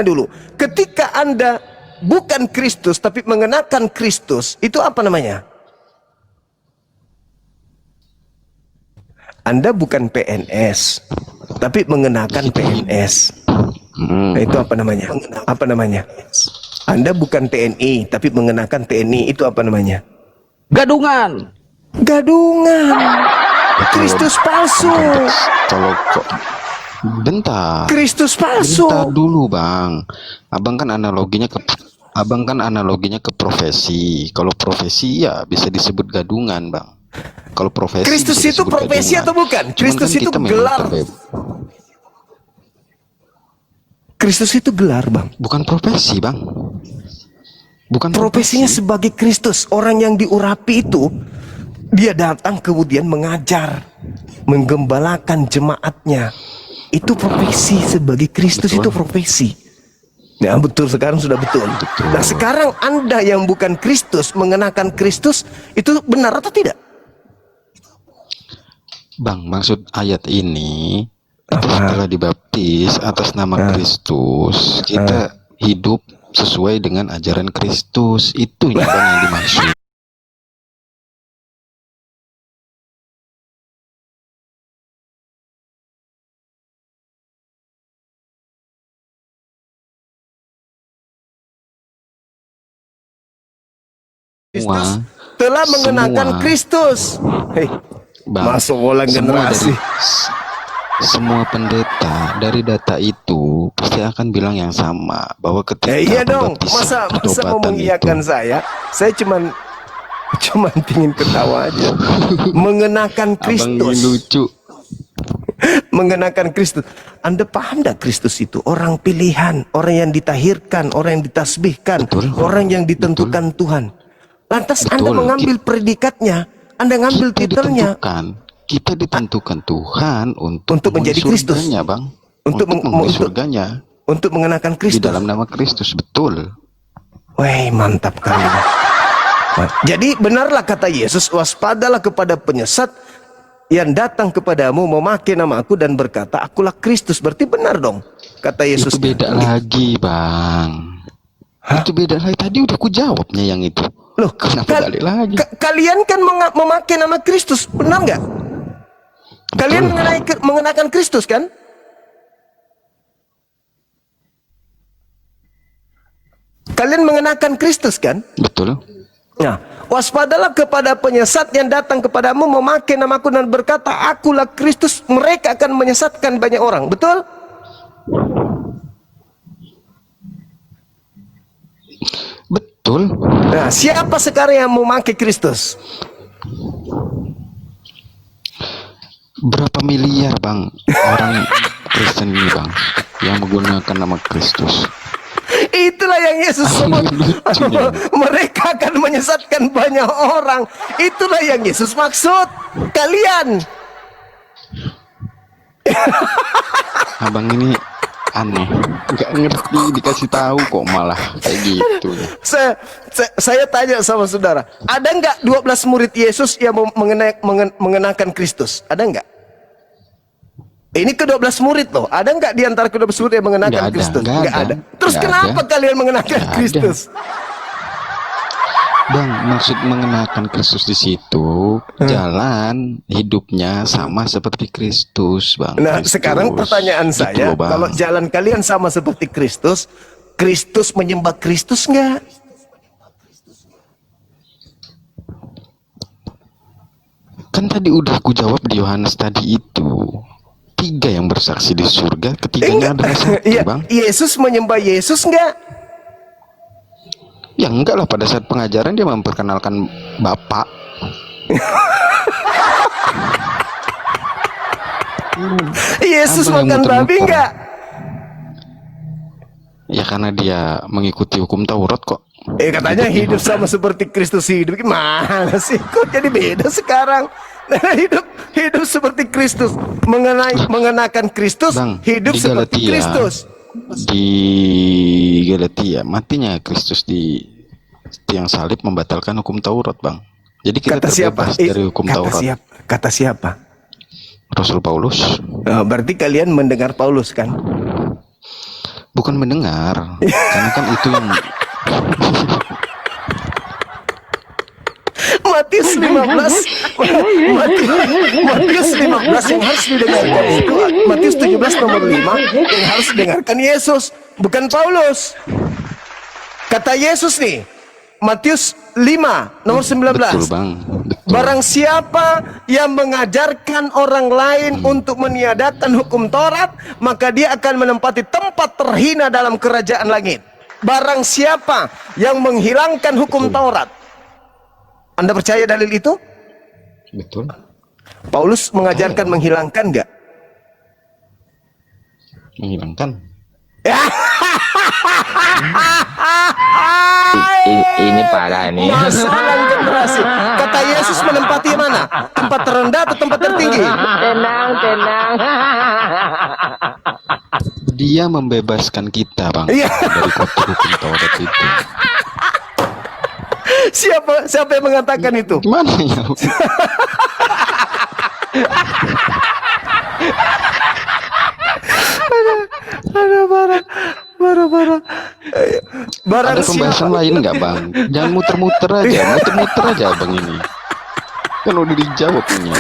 dulu. Ketika Anda bukan Kristus tapi mengenakan Kristus, itu apa namanya? Anda bukan PNS tapi mengenakan PNS. Nah, itu apa namanya? Apa namanya? Anda bukan TNI tapi mengenakan TNI, itu apa namanya? Gadungan. Kristus palsu. Kalau kok bentar. Kristus palsu. Bentar dulu, Bang. Abang kan analoginya ke profesi. Kalau profesi ya bisa disebut gadungan, Bang. Kalau profesi Kristus bisa itu disebut profesi gadungan. atau bukan? Cuman Kristus kan itu kita memang gelar. Kristus itu gelar, Bang. bukan profesi, Bang. Bukan Profesinya profesi. sebagai Kristus. Orang yang diurapi itu, dia datang kemudian mengajar, menggembalakan jemaatnya. Itu profesi sebagai Kristus. Betul. Itu profesi. Ya betul, sekarang sudah betul. Nah sekarang Anda yang bukan Kristus mengenakan Kristus, itu benar atau tidak? Bang, maksud ayat ini kita Apa? setelah dibaptis atas nama Kristus, kita hidup sesuai dengan ajaran Kristus. Itu yang Bang yang dimaksud. Kristus telah mengenakan semua. Kristus. Hei, Bang, masuk ulang generasi. Semua pendeta dari data itu pasti akan bilang yang sama, bahwa ketika Iya dong, pembaptisan, masa mau pertobatan mengiyakan itu, saya cuman pingin ketawa aja. Mengenakan abang ingin Kristus. lucu. Mengenakan Kristus. Anda paham tidak Kristus itu? Orang pilihan, orang yang ditahirkan, orang yang ditasbihkan, Betul. orang yang ditentukan Tuhan. Lantas Anda Betul. mengambil predikatnya, Anda ngambil titelnya. Kita ditentukan Tuhan untuk menjadi menghuni Kristus. surganya, Bang. Untuk Untuk menghuni surganya untuk mengenakan di Kristus. dalam nama Kristus, betul. Wih, mantap kali. Jadi benarlah kata Yesus, waspadalah kepada penyesat yang datang kepadamu memakai nama aku dan berkata, akulah Kristus. Berarti benar dong kata Yesus. Itu beda lagi, Bang. Itu beda lagi. Tadi udah ku jawabnya yang itu. Loh, Kenapa balik lagi? Kalian kan memakai nama Kristus, benar nggak? Kalian mengenakan Kristus kan? Kalian mengenakan Kristus kan? Betul. Nah, waspadalah kepada penyesat yang datang kepadamu memakai namaku dan berkata, akulah Kristus. Mereka akan menyesatkan banyak orang. Betul? Betul. Nah, siapa sekarang yang memakai Kristus? Berapa miliar, Bang, orang Kristen ini, Bang, yang menggunakan nama Kristus? Itulah yang Yesus sebut. Mereka akan menyesatkan banyak orang. Itulah yang Yesus maksud. Kalian. Abang ini aneh, nggak ngerti, dikasih tahu kok malah kayak gitu. Saya tanya sama saudara, ada nggak 12 murid Yesus yang mengenakan Kristus? Ada nggak? Ini ke-12 murid loh. Ada nggak di antara ke-12 murid yang mengenakan Nggak ada, Kristus? nggak ada. Terus Nggak kenapa ada. kalian mengenakan Nggak Kristus? Bang, maksud mengenakan Kristus di situ jalan hidupnya sama seperti Kristus, Bang. Nah, Kristus. sekarang pertanyaan Gitu saya, loh, Bang. kalau jalan kalian sama seperti Kristus, Kristus menyembah Kristus nggak? Kan tadi udah ku jawab di Yohanes tadi itu. 3 yang bersaksi di surga, ketiganya adalah satu, Iya, Bang. Yesus menyembah Yesus enggak? Ya enggak lah, pada saat pengajaran dia memperkenalkan Bapak. Yesus Abang makan yang babi muter-muter. enggak? Ya karena dia mengikuti hukum Taurat kok. Katanya hidup sama seperti Kristus hidup. Gimana sih? Kok jadi beda sekarang? Nah, hidup seperti Kristus, mengenakan Kristus, Bang, hidup di seperti Galatia, Kristus. Di Galatia matinya Kristus di tiang salib membatalkan hukum Taurat, Bang. Jadi kita Kata siapa? terbebas dari hukum Kata Taurat. siapa? Kata siapa? Rasul Paulus. Berarti kalian mendengar Paulus kan? Bukan mendengar, karena kan itu yang Matius 15 Matius 15 yang harus didengarkan itu Matius 17 nomor 5 yang harus didengarkan Yesus, bukan Paulus. Kata Yesus nih, Matius 5 nomor 19. betul, Bang. Betul. Barang siapa yang mengajarkan orang lain untuk meniadakan hukum Taurat, maka dia akan menempati tempat terhina dalam kerajaan langit. Barang siapa yang menghilangkan hukum Taurat. Anda percaya dalil itu? Betul. Paulus mengajarkan menghilangkan enggak? Menghilangkan. Ini parah nih. Masalah generasi. Kata Yesus menempati mana? Tempat terendah atau tempat tertinggi? Tenang. Dia membebaskan kita, Bang, Iya. dari kotor hukum Taurat itu. Siapa yang mengatakan itu? Gimana ya? Ada barang. Barang Ada pembahasan lain nggak, Bang? Jangan muter-muter aja, Bang ini. Kan udah dijawab ini.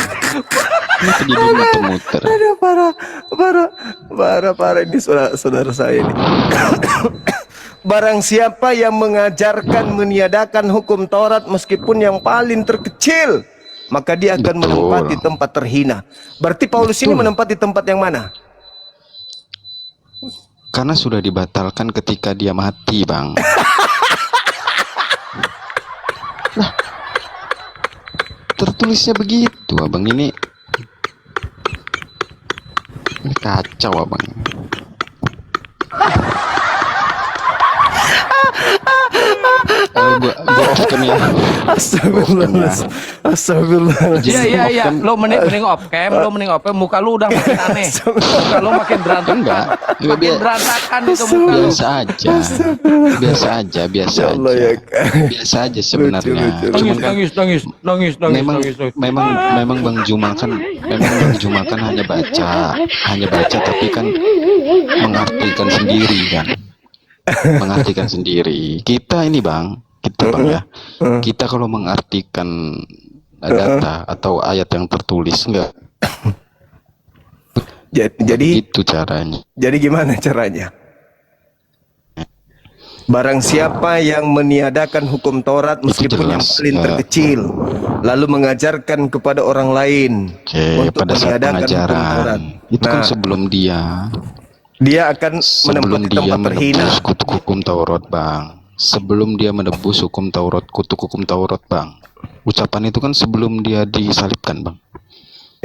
Kenapa jadi muter-muter? Ada parah ini saudara saya ini. Barang siapa yang mengajarkan meniadakan hukum Taurat meskipun yang paling terkecil, maka dia akan Betul. menempati tempat terhina. Berarti Paulus ini menempati tempat yang mana? Karena sudah dibatalkan ketika dia mati, Bang. Lah, tertulisnya begitu, Abang ini. Ini kacau, Abang. Gua off cam ya. Astagfirullah. Iya. Lo mending off cam, muka lu udah makin aneh. Muka lu makin berantakan. Enggak, Makin berantakan itu muka lu. biasa aja Ya Allah, ya. biasa aja sebenarnya. Lucu. Cuman kan Nangis. memang Bang Jumal kan hanya baca tapi kan mengartikan sendiri. Kita ini Bang ya. Kita kalau mengartikan data atau ayat yang tertulis enggak Jadi itu caranya. Jadi gimana caranya? Barang siapa yang meniadakan hukum Taurat meskipun yang jelas, paling ya. terkecil, lalu mengajarkan kepada orang lain Oke, pada saat meniadakan hukum Taurat. pengajaran itu kan sebelum dia akan sebelum menempati dia tempat terhina. menebus kutuk hukum Taurat, Bang. Sebelum dia menebus hukum Taurat, kutuk hukum Taurat, Bang. Ucapan itu kan sebelum dia disalibkan, Bang.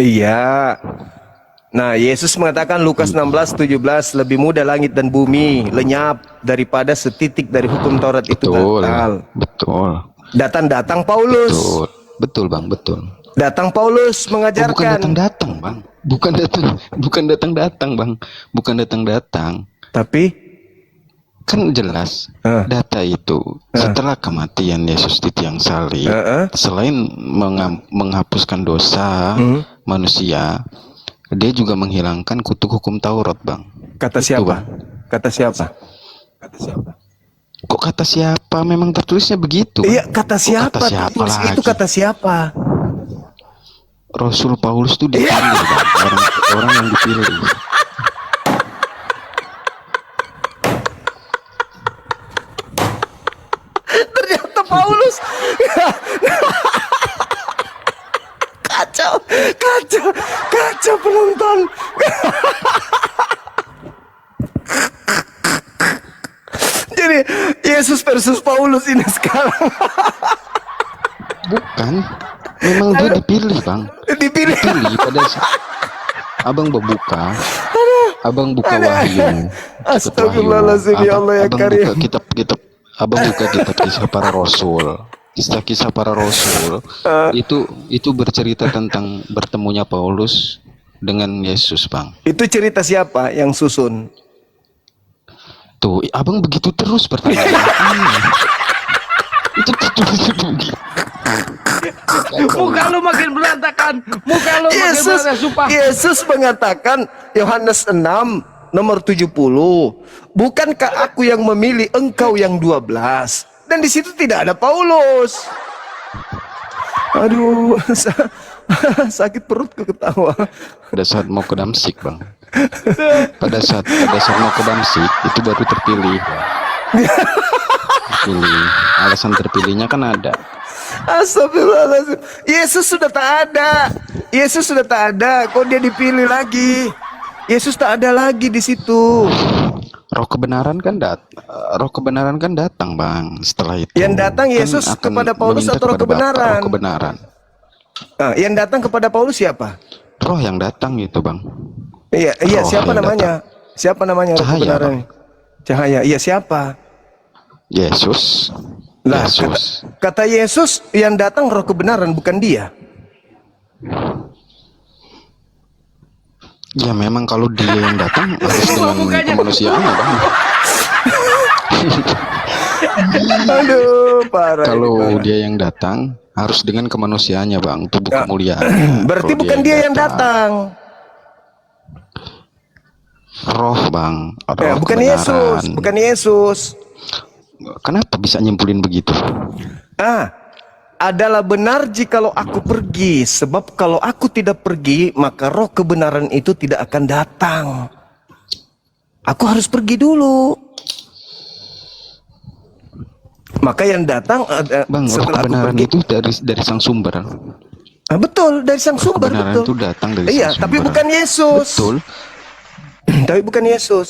Iya. Nah, Yesus mengatakan Lukas 16:17, lebih mudah langit dan bumi lenyap daripada setitik dari hukum Taurat itu batal. Betul. Datang Paulus. Betul, Bang, betul. Datang Paulus Oh, bukan mengajarkan. datang-datang, Bang. Bukan datang-datang, Bang. Bukan datang-datang. Tapi Kan jelas data itu setelah kematian Yesus di tiang salib, selain menghapuskan dosa manusia, dia juga menghilangkan kutuk hukum Taurat, Bang. kata Itu, siapa? Bang. Kata siapa? Kok kata siapa? Memang tertulisnya begitu, Bang. Iya, kata Kok siapa? kata siapa Tertulis lagi? itu kata siapa? Rasul Paulus itu dipilih, Bang. Orang yang dipilih. Ternyata Paulus. Kacau. Kaca penonton. Jadi Yesus versus Paulus ini sekarang. Bukan. Memang dia dipilih, Bang. Dipilih. Dipilih pada saat Abang buka Wahyu. Astagfirullahaladzim, ya Allah ya Abang Karim. buka kitab Abang buka kitab Kisah Para Rasul. Kisah Para Rasul itu bercerita tentang bertemunya Paulus dengan Yesus, Bang. Itu cerita siapa yang susun? Tuh, Abang begitu terus pertanyaannya. Itu Muka lu makin berantakan. Muka lu makin Yesus, berantakan, sumpah. Yesus mengatakan Yohanes 6 nomor 70, bukankah aku yang memilih, engkau yang 12? Dan di situ tidak ada Paulus. Aduh, sakit perutku ketawa. pada saat mau ke Damsik, Bang. Pada saat mau ke Damsik itu baru terpilih. Terpilih. Alasan terpilihnya kan ada. Astagfirullahaladzim. Yesus sudah tak ada. Yesus sudah tak ada. Kok dia dipilih lagi? Yesus tak ada lagi di situ. Roh kebenaran kan datang, Bang. Setelah itu Yang datang Yesus kan akan kepada Paulus meminta atau roh kepada Bapa, kebenaran? roh kebenaran. Yang datang kepada Paulus siapa? Roh yang datang itu, Bang. Iya, Roh siapa yang namanya? Siapa namanya roh Cahaya, kebenaran? Cahaya. Iya, siapa? Yesus. Lah, Yesus. kata Yesus yang datang roh kebenaran, bukan dia. Ya memang kalau dia yang datang harus dengan kemanusiaannya, Bang. Aduh, parah. Kalau ini, parah. dia yang datang harus dengan kemanusiaannya, Bang, tubuh kemuliaan. Berarti Kalau bukan dia yang datang. Roh, Bang. Roh Ya, bukan kebenaran. Yesus, bukan Yesus. Kenapa bisa nyimpulin begitu? Adalah benar jikalau aku pergi, sebab kalau aku tidak pergi, maka roh kebenaran itu tidak akan datang. Aku harus pergi dulu. Maka yang datang Bang, roh setelah aku kebenaran pergi. itu dari sang sumber. Betul, dari sang sumber, Kebenaran betul. itu datang dari Iya, sang tapi sumber. bukan Yesus. Betul. Tapi bukan Yesus.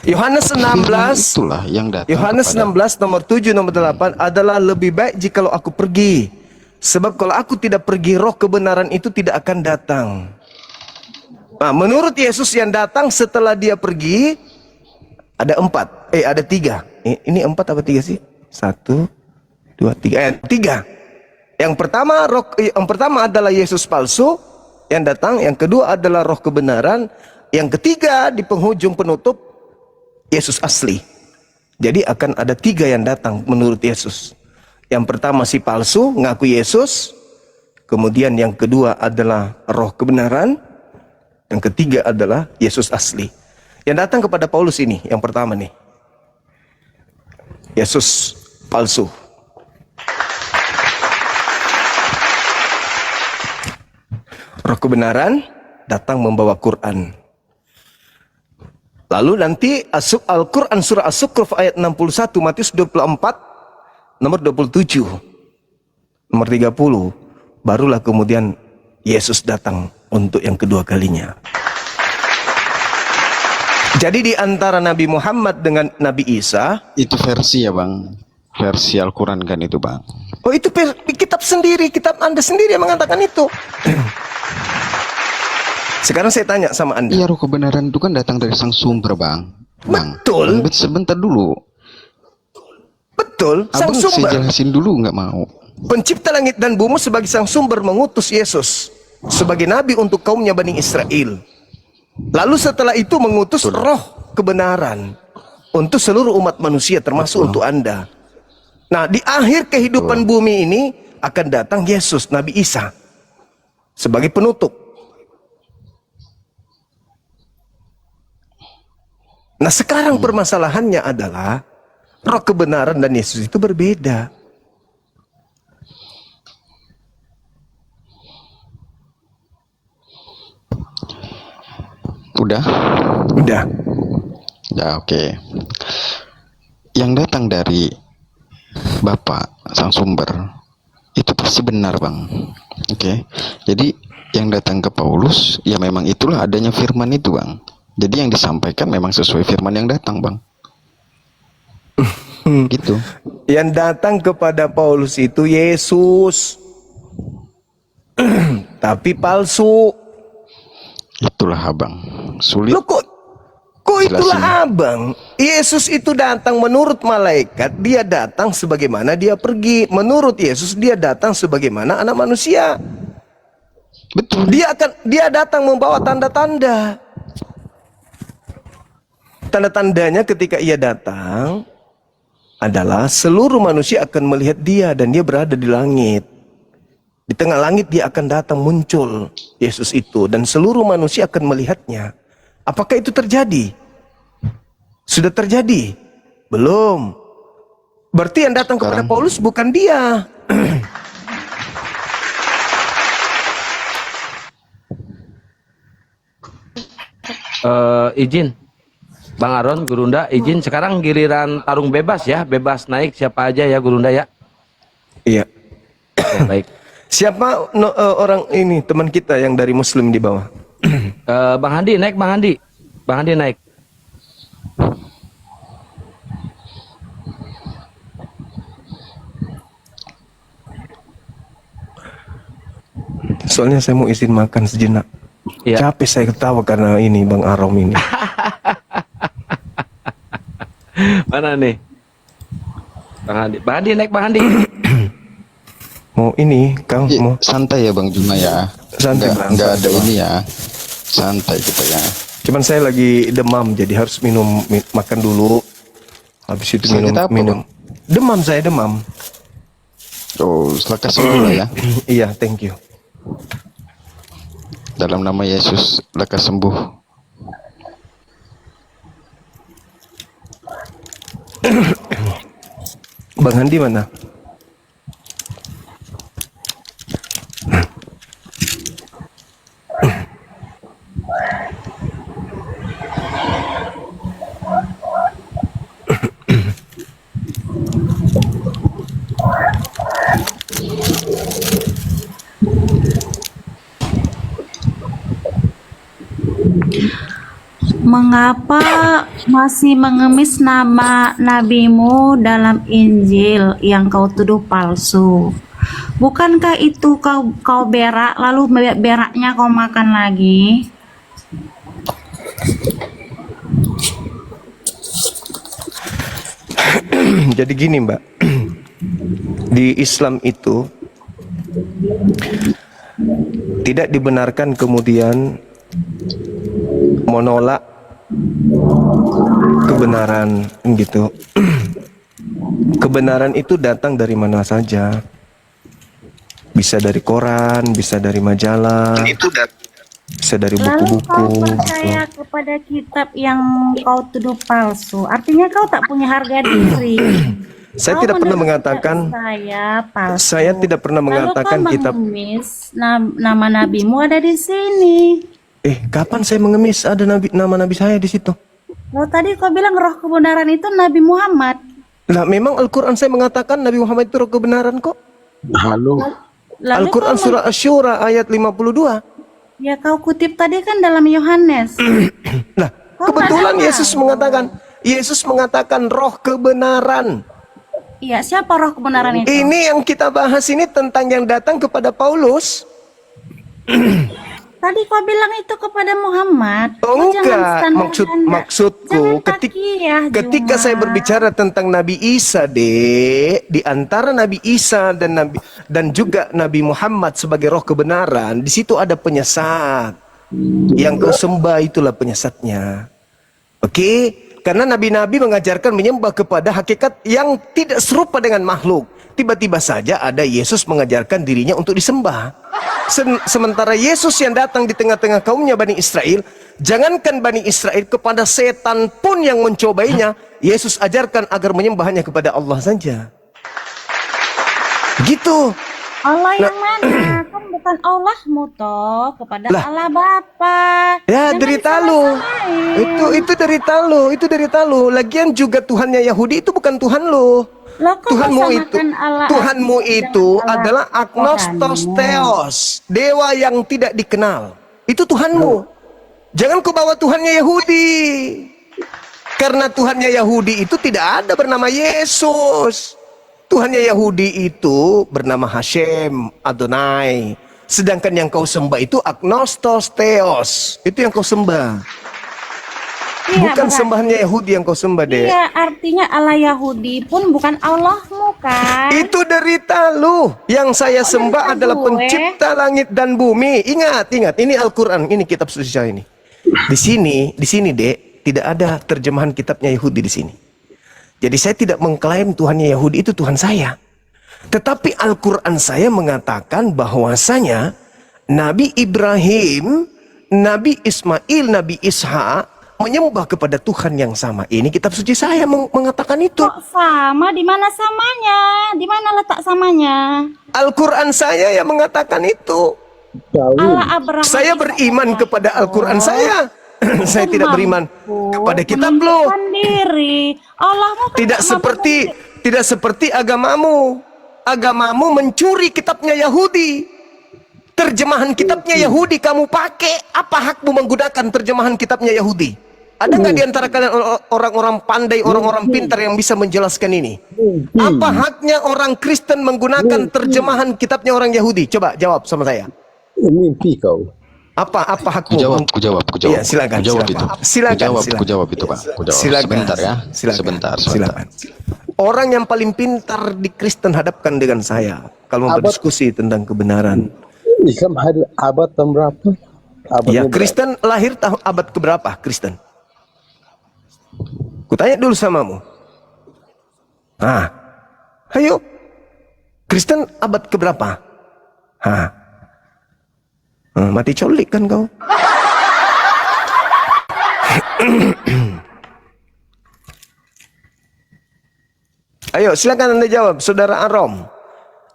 Yohanes 16 Itulah yang datang. Yohanes kepada- 16 nomor 7 nomor 8 adalah lebih baik jikalau aku pergi. Sebab kalau aku tidak pergi, roh kebenaran itu tidak akan datang. Nah, menurut Yesus yang datang setelah dia pergi ada 4. Ada 3. Ini 4 apa 3 sih? 1, 2, 3. 3. Yang pertama adalah Yesus palsu yang datang, yang kedua adalah roh kebenaran, yang ketiga di penghujung penutup Yesus asli. Jadi akan ada 3 yang datang menurut Yesus. Yang pertama si palsu ngaku Yesus, kemudian yang kedua adalah roh kebenaran, yang ketiga adalah Yesus asli. Yang datang kepada Paulus ini yang pertama nih, Yesus palsu. Roh kebenaran datang membawa Quran. Lalu nanti Al-Quran surah As-Sukruf ayat 61, Matius 24, nomor 27, nomor 30. Barulah kemudian Yesus datang untuk yang kedua kalinya. Jadi di antara Nabi Muhammad dengan Nabi Isa, Itu versi ya, Bang. Versi Al-Quran kan itu, Bang. oh itu kitab sendiri, kitab Anda sendiri yang mengatakan itu. Sekarang saya tanya sama Anda. Iya, roh kebenaran itu kan datang dari sang sumber, Bang. Betul. Bang, sebentar dulu. Betul, sang Abang saya sumber. jelasin dulu, nggak mau. Pencipta langit dan bumi sebagai sang sumber mengutus Yesus sebagai nabi untuk kaumnya Bani Israel. Lalu setelah itu mengutus roh kebenaran untuk seluruh umat manusia termasuk untuk Anda. Nah, di akhir kehidupan bumi ini akan datang Yesus, Nabi Isa sebagai penutup. Nah, sekarang permasalahannya adalah roh kebenaran dan Yesus itu berbeda. Udah? Udah. Ya, oke. Yang datang dari Bapa, sang sumber, itu pasti benar, Bang. Oke. Jadi yang datang ke Paulus, ya memang itulah adanya firman itu, Bang. Jadi yang disampaikan memang sesuai firman yang datang, Bang. Gitu. Yang datang kepada Paulus itu Yesus. Tapi palsu. Itulah Abang. Sulit. Loh kok itulah Abang? Yesus itu datang menurut malaikat, dia datang sebagaimana dia pergi. Menurut Yesus dia datang sebagaimana anak manusia. Betul. Dia datang membawa tanda-tanda. Tanda-tandanya ketika ia datang adalah seluruh manusia akan melihat dia dan dia berada di langit. Di tengah langit dia akan datang muncul Yesus itu dan seluruh manusia akan melihatnya. Apakah itu terjadi? Sudah terjadi? Belum. Berarti yang datang kepada Paulus bukan dia. Izin Bang Aron, Gurunda, izin sekarang giliran tarung bebas ya, bebas naik siapa aja ya Gurunda ya. Iya. Oke, baik. Siapa orang ini teman kita yang dari Muslim di bawah? Bang Handi naik, Bang Handi. Bang Handi naik. Soalnya saya mau izin makan sejenak. Iya. Capek saya ketawa karena ini Bang Arom ini. Mana nih? Bang Handi. Bang Handi naik, Bang Handi. Mau ini, Kang, Ya, mau santai ya Bang Juma ya. Santai, Bang, Nggak ada santai, Bang. ini ya. Santai kita ya. Cuman saya lagi demam jadi harus makan dulu. Habis itu Sakit apa, minum. Bang? Demam, saya demam. Oh, lekas sembuh lah ya. Iya, thank you. Dalam nama Yesus, lekas sembuh. Bang Handi mana? Mengapa masih mengemis nama nabimu dalam Injil yang kau tuduh palsu? Bukankah itu kau berak lalu beraknya kau makan lagi? Jadi gini, Mbak. Di Islam itu tidak dibenarkan kemudian menolak kebenaran gitu. Kebenaran itu datang dari mana saja. Bisa dari koran, bisa dari majalah, bisa dari Lalu kau buku-buku gitu. percaya kepada kitab yang kau tuduh palsu. Artinya kau tak punya harga diri. Saya Kau tidak pernah menurut mengatakan saya palsu. saya tidak pernah mengatakan Lalu kau kitab. mengemis nama nabimu ada di sini. Kapan saya mengemis ada nama nabi saya di situ? Lo tadi kau bilang roh kebenaran itu Nabi Muhammad. Lah memang Al-Quran saya mengatakan Nabi Muhammad itu roh kebenaran kok. Lalu Al-Quran kau surah Asy-Syura ayat 52. ya kau kutip tadi kan dalam Yohanes. Lah Kau kebetulan nggak ada. Yesus mengatakan roh kebenaran. Iya, siapa roh kebenaran itu? Ini yang kita bahas ini tentang yang datang kepada Paulus. Tadi kau bilang itu kepada Muhammad. Oh Kau jangan enggak, standar-standar. maksudku Jangan takiyah, ketika Juma. saya berbicara tentang Nabi Isa, di antara Nabi Isa dan juga Nabi Muhammad sebagai roh kebenaran, di situ ada penyesat. Yang kau sembah itulah penyesatnya. Oke? Karena nabi-nabi mengajarkan menyembah kepada hakikat yang tidak serupa dengan makhluk. Tiba-tiba saja ada Yesus mengajarkan dirinya untuk disembah. Sementara Yesus yang datang di tengah-tengah kaumnya Bani Israel, jangankan Bani Israel, kepada setan pun yang mencobainya, Yesus ajarkan agar menyembahnya kepada Allah saja. Gitu. Allah yang mana? kan bukan Allahmu toh, kepada Lah. Allah Bapa. Ya, Jangan derita lu. disalah-salahin. Itu derita lu, itu derita lu. Lagian juga Tuhannya Yahudi itu bukan Tuhan lu. Loh, kok Tuhanmu mau itu, samakan Allah Tuhanmu itu dengan Allah adalah agnostos Tuhanmu? theos, dewa yang tidak dikenal. Itu Tuhanmu. Jangan kau bawa Tuhannya Yahudi. Karena Tuhannya Yahudi itu tidak ada bernama Yesus. Tuhannya Yahudi itu bernama Hashem, Adonai. Sedangkan yang kau sembah itu agnostos theos. Itu yang kau sembah. Iya, Bukan berat. sembahannya Yahudi yang kau sembah, Dek. Iya, artinya Allah Yahudi pun bukan Allahmu kan? Itu derita lu. Yang saya sembah derita adalah gue. pencipta langit dan bumi. Ingat. Ini Al-Quran. Ini kitab suci saya ini. Di sini, Dek, tidak ada terjemahan kitabnya Yahudi di sini. Jadi saya tidak mengklaim Tuhannya Yahudi itu Tuhan saya. Tetapi Al-Quran saya mengatakan bahwasanya Nabi Ibrahim, Nabi Ismail, Nabi Ishak menyembah kepada Tuhan yang sama. Ini kitab suci saya mengatakan itu. Kok sama? Di mana samanya? Di mana letak samanya? Al-Quran saya yang mengatakan itu. Allah Abraham. Saya beriman kepada Al-Quran saya. Saya tidak beriman kepada kitab lo. Diri. Allahmu kan Tidak seperti agamamu. Agamamu mencuri kitabnya Yahudi. Terjemahan kitabnya Yahudi kamu pakai. Apa hakmu menggunakan terjemahan kitabnya Yahudi? Ada nggak di antara kalian orang-orang pandai, orang-orang pintar yang bisa menjelaskan ini? Apa haknya orang Kristen menggunakan terjemahan kitabnya orang Yahudi? Coba jawab sama saya. Mimpi kau. Apa hakmu? Ku jawab. Iya, silakan. Ku jawab itu. Silakan. Ku jawab itu, Pak. Ku jawab. Silakan. Sebentar ya. Silakan. Sebentar. Silakan. Orang yang paling pintar di Kristen hadapkan dengan saya kalau mau berdiskusi tentang kebenaran. Islam hari abad tahun berapa? Ya, Kristen lahir tahun abad keberapa? Kristen. Kutanya dulu samamu. Ayo. Kristen abad keberapa? Mati colik kan kau? Ayo, silakan Anda jawab, Saudara Arom.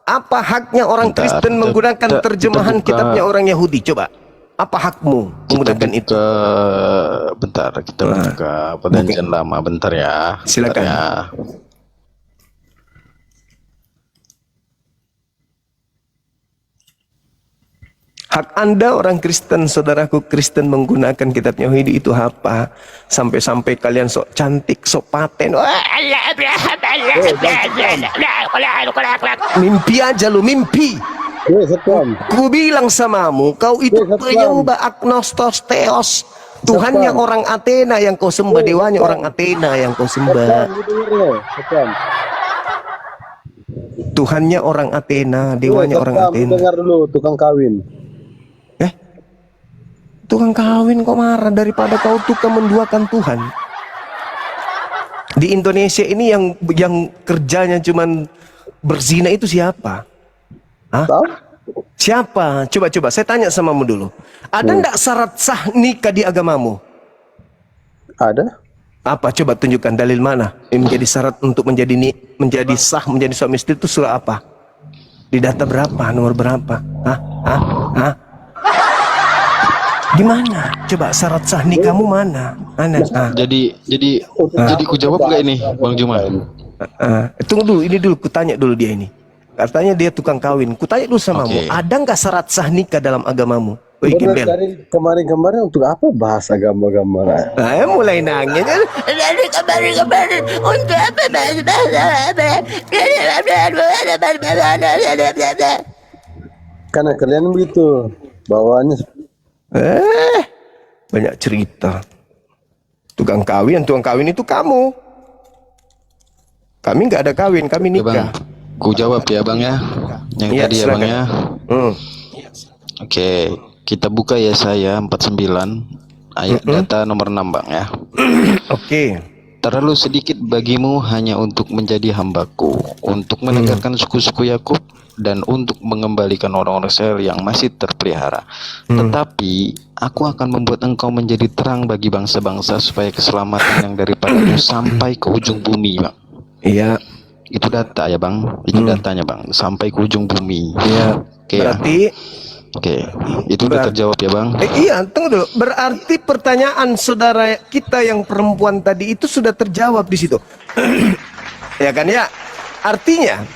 Apa haknya orang Kristen menggunakan terjemahan kitabnya orang Yahudi? Coba. Apa hakmu menggunakan itu? Bentar, kita buka perjanjian lama bentar ya. Silakan. Bentar ya. Hak Anda orang Kristen, saudaraku Kristen menggunakan kitab Yahudi itu apa? Sampai-sampai kalian sok cantik, sok paten. Mimpi aja lu, mimpi. Ku bilang samamu, kau itu penyembah agnostos theos. Tuhannya orang Athena yang kau sembah, dewanya orang Athena yang kau sembah. Tuhannya orang Athena, dewanya orang Athena. Dengar dulu, tukang kawin. Tukang kawin kok marah daripada kau tukang menduakan Tuhan. Di Indonesia ini yang kerjanya cuman berzina itu siapa? Siapa? Coba saya tanya samamu dulu. Ada ndak syarat sah nikah di agamamu? Ada? Apa? Coba tunjukkan dalil mana yang menjadi syarat untuk menjadi sah menjadi suami istri itu surah apa? Di data berapa? Nomor berapa? Gimana? Coba syarat sah nikahmu mana? Jadi ku jawab nggak ini, Bang Juma? Tunggu dulu, ini dulu kutanya dulu dia ini. Katanya dia tukang kawin. Kutanya dulu samamu, ada nggak syarat sah nikah dalam agamamu? Dari kemarin-kemarin untuk apa bahas agama-agama? Mulai nangis. Dari kemarin untuk apa bahas Karena kalian begitu bawaannya. Banyak cerita. Tukang kawin itu kamu. Kami nggak ada kawin, kami Ya, Bang. nikah. Ku jawab ya, Bang ya. Yang Iya, tadi ya, Bang silakan. ya. Oke, kita buka ya saya 49 ayat data nomor 6, Bang ya. Oke. Terlalu sedikit bagimu hanya untuk menjadi hambaku, untuk menegakkan suku-suku Yakub dan untuk mengembalikan orang-orang Israel yang masih terpelihara. Tetapi aku akan membuat engkau menjadi terang bagi bangsa-bangsa supaya keselamatan yang daripadamu sampai ke ujung bumi, Bang. Iya. Itu data ya, Bang. Itu datanya, Bang. Sampai ke ujung bumi. Iya. Oke ya. Berarti Oke, itu udah terjawab ya Bang. iya, tunggu dulu. Berarti pertanyaan saudara kita yang perempuan tadi itu sudah terjawab di situ. Ya kan ya? Artinya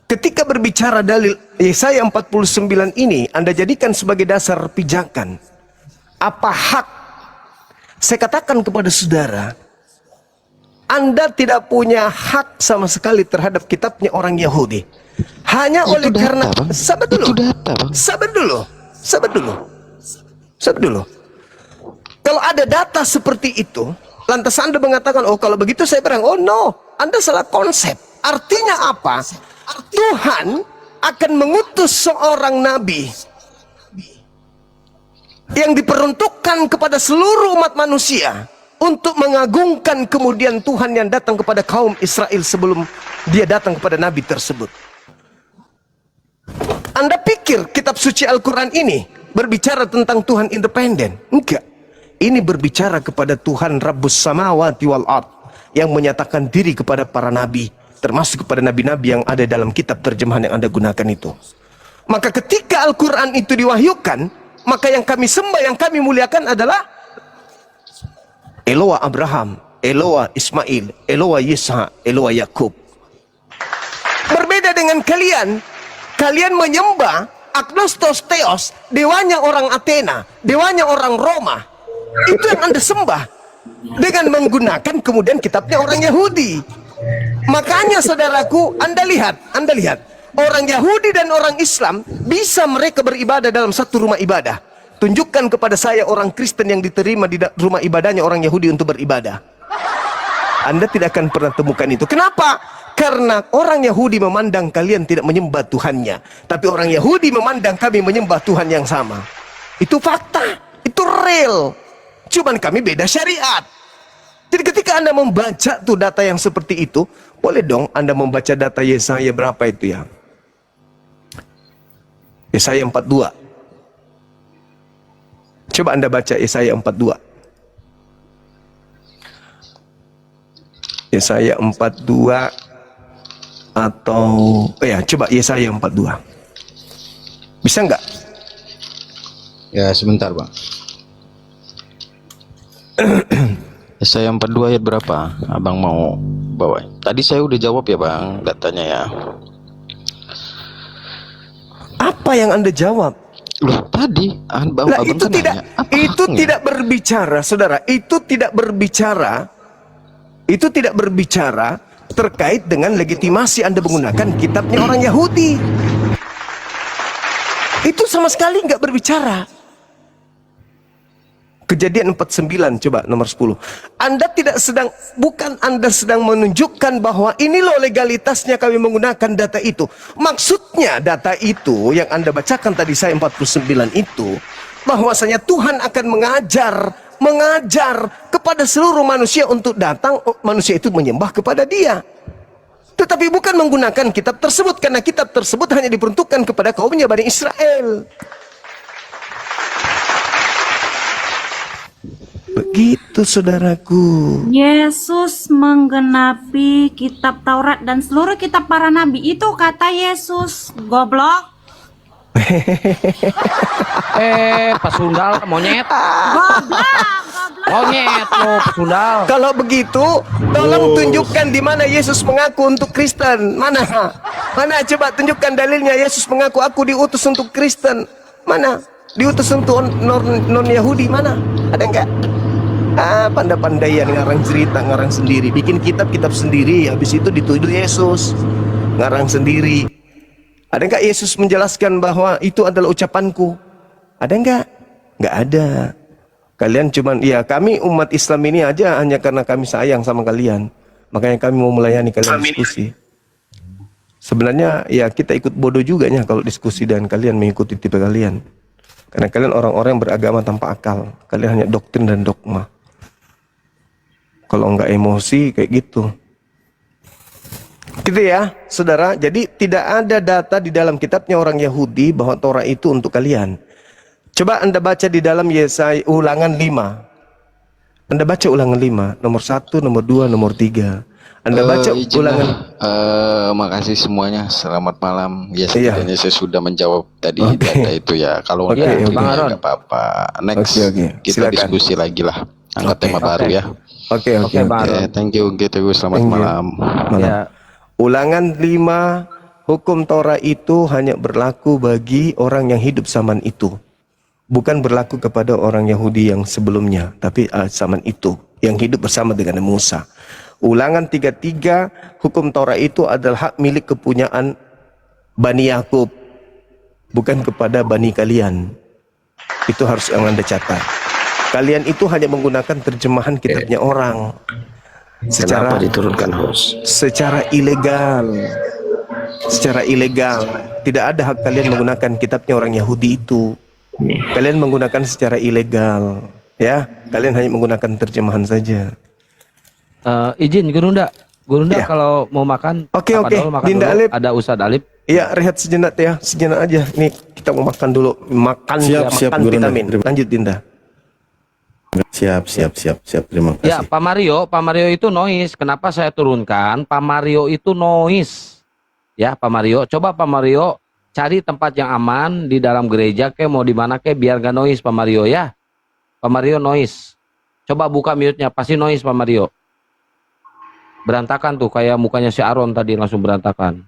ketika berbicara dalil Yesaya 49 ini Anda jadikan sebagai dasar pijakan. Apa hak? Saya katakan kepada saudara, Anda tidak punya hak sama sekali terhadap kitabnya orang Yahudi. Hanya Itu oleh data, karena Bang. sabar dulu. Itu data, Bang. Sabar dulu. Kalau ada data seperti itu, lantas Anda mengatakan, oh kalau begitu saya berang. Oh no, Anda salah konsep. Artinya apa? Tuhan akan mengutus seorang nabi yang diperuntukkan kepada seluruh umat manusia untuk mengagungkan kemudian Tuhan yang datang kepada kaum Israel sebelum dia datang kepada nabi tersebut. Anda pikir kitab suci Al-Quran ini berbicara tentang Tuhan independen? Enggak. Ini berbicara kepada Tuhan Rabbus Samawati wal Ard yang menyatakan diri kepada para nabi, termasuk kepada nabi-nabi yang ada dalam kitab terjemahan yang Anda gunakan itu. Maka ketika Al-Quran itu diwahyukan, maka yang kami sembah, yang kami muliakan adalah Eloah Abraham, Eloah Ismail, Eloah Yishak, Eloah Yakub. Berbeda dengan kalian. Kalian menyembah Agnostos Theos, dewanya orang Athena, dewanya orang Roma. Itu yang Anda sembah dengan menggunakan kemudian kitabnya orang Yahudi. Makanya saudaraku, Anda lihat, orang Yahudi dan orang Islam bisa mereka beribadah dalam satu rumah ibadah. Tunjukkan kepada saya orang Kristen yang diterima di rumah ibadahnya orang Yahudi untuk beribadah. Anda tidak akan pernah temukan itu. Kenapa? Karena orang Yahudi memandang kalian tidak menyembah Tuhannya, tapi orang Yahudi memandang kami menyembah Tuhan yang sama. Itu fakta, itu real. Cuman kami beda syariat. Jadi ketika Anda membaca tuh data yang seperti itu, boleh dong Anda membaca data Yesaya berapa itu ya? Yesaya 42. Coba Anda baca Yesaya 42. Yesaya 42 atau coba Yesaya 42. Bisa nggak? Ya sebentar Bang. Yesaya 42 ayat berapa? Abang mau bawa? Tadi saya udah jawab ya Bang, datanya ya. Apa yang Anda jawab? Loh tadi abang Itu kan tidak, nanya, apa itu haknya? tidak berbicara, saudara. Itu tidak berbicara terkait dengan legitimasi Anda menggunakan kitabnya orang Yahudi. Itu sama sekali nggak berbicara. Kejadian 49 coba nomor 10. Bukan Anda sedang menunjukkan bahwa ini loh legalitasnya kami menggunakan data itu. Maksudnya data itu yang Anda bacakan tadi saya 49 itu, bahwasanya Tuhan akan mengajar kepada seluruh manusia untuk datang, manusia itu menyembah kepada Dia. Tetapi bukan menggunakan kitab tersebut, karena kitab tersebut hanya diperuntukkan kepada kaumnya Bani Israel. Begitu saudaraku. Yesus menggenapi kitab Taurat dan seluruh kitab para nabi, itu kata Yesus. Goblok. Pasundal monyet. Goblok. Monyet lo pasundal. Kalau begitu, tolong tunjukkan di mana Yesus mengaku untuk Kristen. Mana? Coba tunjukkan dalilnya Yesus mengaku aku diutus untuk Kristen. Mana? Diutus untuk non Yahudi mana? Ada enggak? Pandai-pandaian ngarang cerita, ngarang sendiri, bikin kitab sendiri, habis itu dituduh Yesus ngarang sendiri. Ada enggak Yesus menjelaskan bahwa itu adalah ucapanku? Ada enggak? Enggak ada. Kalian cuman, kami umat Islam ini aja hanya karena kami sayang sama kalian, makanya kami mau melayani kalian diskusi. Sebenarnya kita ikut bodoh juga kalau diskusi dan kalian mengikuti tipe kalian. Karena kalian orang-orang yang beragama tanpa akal. Kalian hanya doktrin dan dogma. Kalau enggak emosi kayak gitu. Gitu ya, saudara. Jadi tidak ada data di dalam kitabnya orang Yahudi bahwa Torah itu untuk kalian. Coba Anda baca di dalam Ulangan 5. Anda baca Ulangan 5, nomor 1, nomor 2, nomor 3. Anda baca Izinlah, ulangan. makasih semuanya. Selamat malam. Ya Iya. setidaknya saya sudah menjawab tadi Oke. data itu ya. Kalau Oke, untuk oke. Bang ya Aron. nggak apa-apa. Next Oke. kita Silakan. diskusi lagi lah. Angkat Oke. tema baru Oke. ya. Oke, Oke, Bang Oke, Aron. thank you gitu. Selamat Thank you. malam. Malam. Ya. Ulangan 5, hukum Torah itu hanya berlaku bagi orang yang hidup zaman itu. Bukan berlaku kepada orang Yahudi yang sebelumnya, tapi zaman itu yang hidup bersama dengan Musa. Ulangan 33, hukum Torah itu adalah hak milik kepunyaan Bani Yakub, bukan kepada Bani kalian. Itu harus yang Anda catat. Kalian itu hanya menggunakan terjemahan kitabnya orang Kenapa diturunkan host? secara ilegal. Secara ilegal. Tidak ada hak kalian menggunakan kitabnya orang Yahudi itu. Kalian menggunakan secara ilegal. Ya, kalian hanya menggunakan terjemahan saja. Izin Gurunda. Iya. Kalau mau makan, Oke, apa oke. dulu, makan Dinda dulu. Alip. Ada Ustadz Alip. Iya, rehat sejenak ya, sejenak aja. Nih, kita mau makan dulu. Siap, Makan Guru. vitamin. Lanjut, Dinda. Siap. Terima kasih. Ya, Pak Mario itu noise. Kenapa saya turunkan? Pak Mario itu noise. Ya, Pak Mario. Coba Pak Mario cari tempat yang aman di dalam gereja ke mau di mana ke biar gak noise Pak Mario ya. Pak Mario noise. Coba buka mute-nya, pasti noise Pak Mario. Berantakan tuh kayak mukanya si Aron tadi langsung berantakan.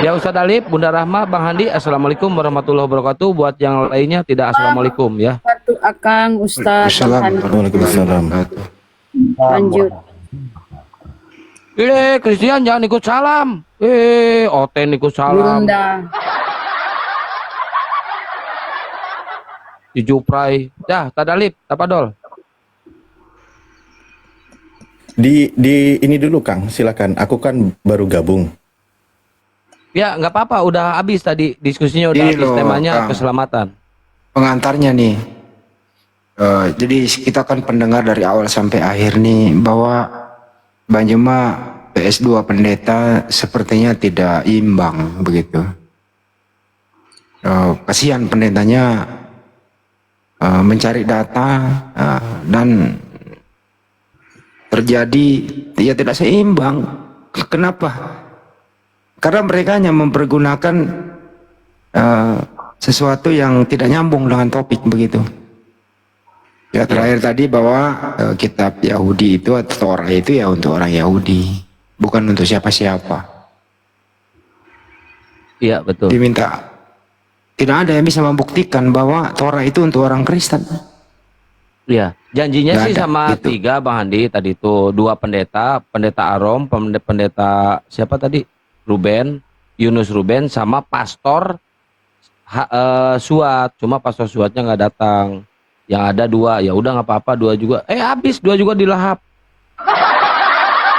Ya Ustadz Alip, Bunda Rahma, Bang Handi, Assalamualaikum warahmatullahi wabarakatuh. Buat yang lainnya tidak Assalamualaikum ya. Satu Akang Ustaz Waalaikumsalam. lanjut. Christian jangan ikut salam. Oten ikut salam. Gurunda. Dijuprai. Dah, Tadalip, Tapadol. Di ini dulu Kang, silakan. Aku kan baru gabung. Ya, nggak apa-apa, udah habis tadi diskusinya udah Ini habis loh, temanya Kang. keselamatan. Pengantarnya nih. Jadi kita kan pendengar dari awal sampai akhir nih bahwa Bang Jema PS2 pendeta sepertinya tidak imbang begitu. Kasihan pendetanya mencari data dan terjadi ya tidak seimbang. Kenapa? Karena mereka hanya mempergunakan sesuatu yang tidak nyambung dengan topik begitu. Ya terakhir tadi bahwa kitab Yahudi itu atau Torah itu ya untuk orang Yahudi, bukan untuk siapa-siapa. Iya, betul. Diminta, tidak ada yang bisa membuktikan bahwa Torah itu untuk orang Kristen. Iya, janjinya Nggak sih ada, sama gitu. 3 Bang Handi tadi itu 2 pendeta, pendeta Arom, pendeta siapa tadi? Ruben, Yunus Ruben sama pastor Suat. Cuma pastor Suatnya nggak datang. Yang ada 2, ya udah nggak apa-apa 2 juga. Habis 2 juga dilahap.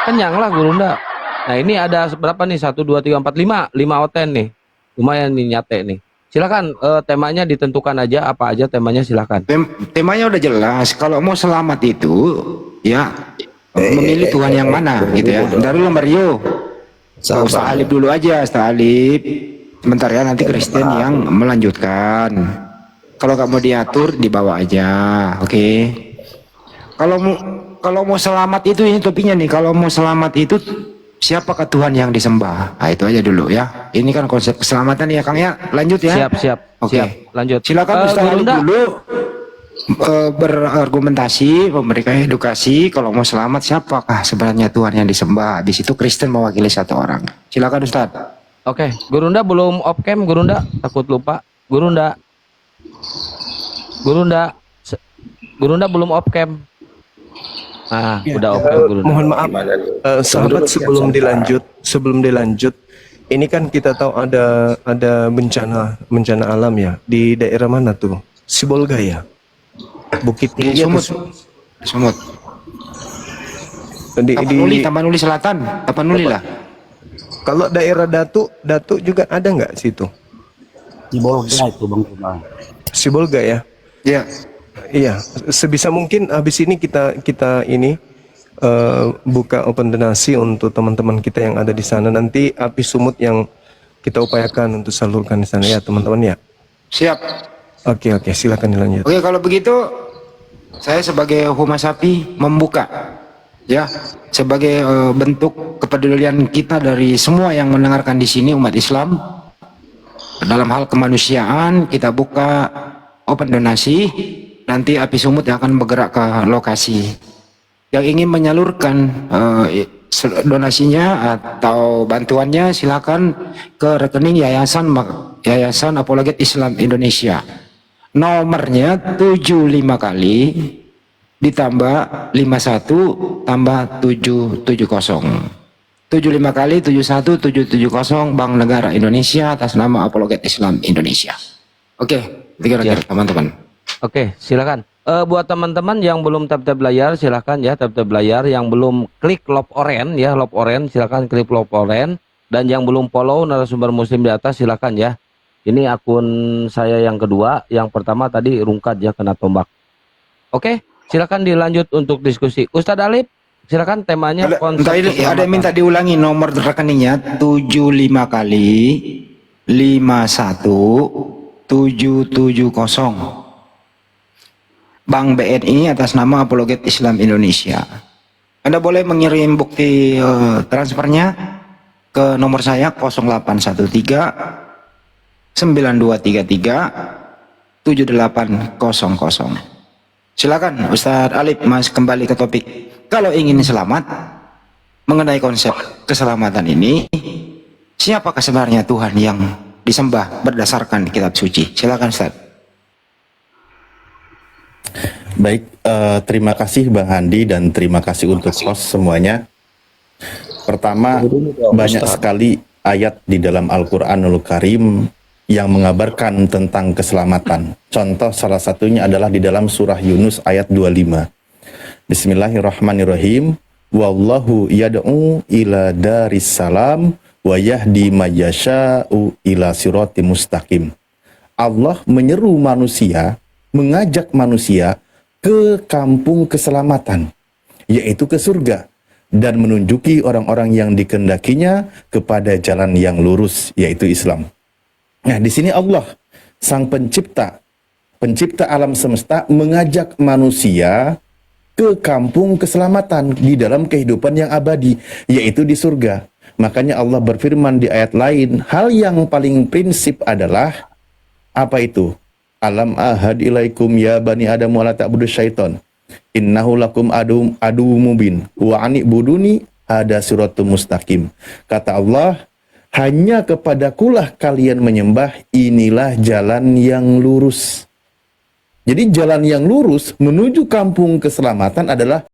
Kenyang lah Gurunda. Nah ini ada berapa nih? 1, 2, 3, 4, 5 oten nih. Lumayan nih nyate nih. Silakan temanya ditentukan aja apa aja temanya silakan. Temanya udah jelas. Kalau mau selamat itu ya memilih Tuhan yang mana gitu ya. Dari lu Mario. Ustaz Alip dulu aja, Ustaz Alip. Sebentar ya nanti Kristen yang melanjutkan. Kalau nggak mau diatur dibawa aja, oke? Kalau mau selamat itu ini topiknya nih. Kalau mau selamat itu siapakah Tuhan yang disembah? Nah, itu aja dulu ya. Ini kan konsep keselamatan ya Kang ya. Lanjut ya. Siap. Oke. Lanjut. Silakan Ustaz Alip Gurunda. dulu berargumentasi, memberikan edukasi. Kalau mau selamat siapakah sebenarnya Tuhan yang disembah? Habis itu Kristen mewakili satu orang. Silakan Ustaz. Oke, Gurunda belum off cam, Gurunda takut lupa. Gurunda belum off cam. Nah, udah off cam Gurunda. Mohon maaf, sahabat, sebelum dilanjut, ini kan kita tahu ada bencana alam ya di daerah mana tuh? Sibolga ya, Bukit Di Tinggi atau Sumut. di Tapanuli Selatan, Tapanuli lah. kalau daerah Datuk juga ada nggak situ? Sibolga itu Bang Kumar. Sibolga ya. Ya. Iya, sebisa mungkin habis ini kita ini buka open donasi untuk teman-teman kita yang ada di sana. Nanti api sumut yang kita upayakan untuk salurkan di sana ya teman-teman ya. Siap. Oke, silakan dilanjut. Oke, kalau begitu saya sebagai Humas Sapi membuka. ya, sebagai bentuk kepedulian kita dari semua yang mendengarkan di sini umat Islam dalam hal kemanusiaan, kita buka open donasi, nanti api sumut yang akan bergerak ke lokasi. Yang ingin menyalurkan donasinya atau bantuannya silakan ke rekening Yayasan Apologet Islam Indonesia. Nomornya 75 kali ditambah 51 tambah 770. 75 kali 71770 Bank Negara Indonesia atas nama Apologet Islam Indonesia. Oke, kira-kira teman-teman. Oke, silakan. Buat teman-teman yang belum tap-tap layar, silakan ya tap-tap layar. Yang belum klik love orange ya, love orange, silakan klik love orange. Dan yang belum follow narasumber muslim di atas, silakan ya. Ini akun saya yang kedua, yang pertama tadi rungkat ya kena tombak. Oke, silakan dilanjut untuk diskusi. Ustadz Alif, silakan temanya konsep ada yang minta diulangi nomor rekeningnya 75 kali 51770. Bank BNI atas nama Apologet Islam Indonesia. Anda boleh mengirim bukti transfernya ke nomor saya 0813 9233 7800. Silakan Ustadz Alif, Mas, kembali ke topik. Kalau ingin selamat, mengenai konsep keselamatan ini, siapakah sebenarnya Tuhan yang disembah berdasarkan kitab suci? Silakan Ustadz. Baik, terima kasih Bang Handi dan terima kasih untuk host semuanya. Pertama, banyak sekali ayat di dalam Al-Quranul Karim yang mengabarkan tentang keselamatan. Contoh salah satunya adalah di dalam surah Yunus ayat 25. Bismillahirrahmanirrahim. Wallahu yad'u ila daris salam wa yahdi mayyasha'u ila sirati mustaqim. Allah menyeru manusia, mengajak manusia ke kampung keselamatan, yaitu ke surga, dan menunjuki orang-orang yang dikehendakinya kepada jalan yang lurus, yaitu Islam. Nah, di sini Allah, sang pencipta alam semesta, mengajak manusia ke kampung keselamatan di dalam kehidupan yang abadi, yaitu di surga. Makanya Allah berfirman di ayat lain, hal yang paling prinsip adalah apa itu? Alam ahad ilaikum ya bani adam wa la ta'budu syaiton. Innahu lakum adu mubin wa anibuduni ada suratul mustaqim. Kata Allah, hanya kepadakulah kalian menyembah, inilah jalan yang lurus. Jadi jalan yang lurus menuju kampung keselamatan adalah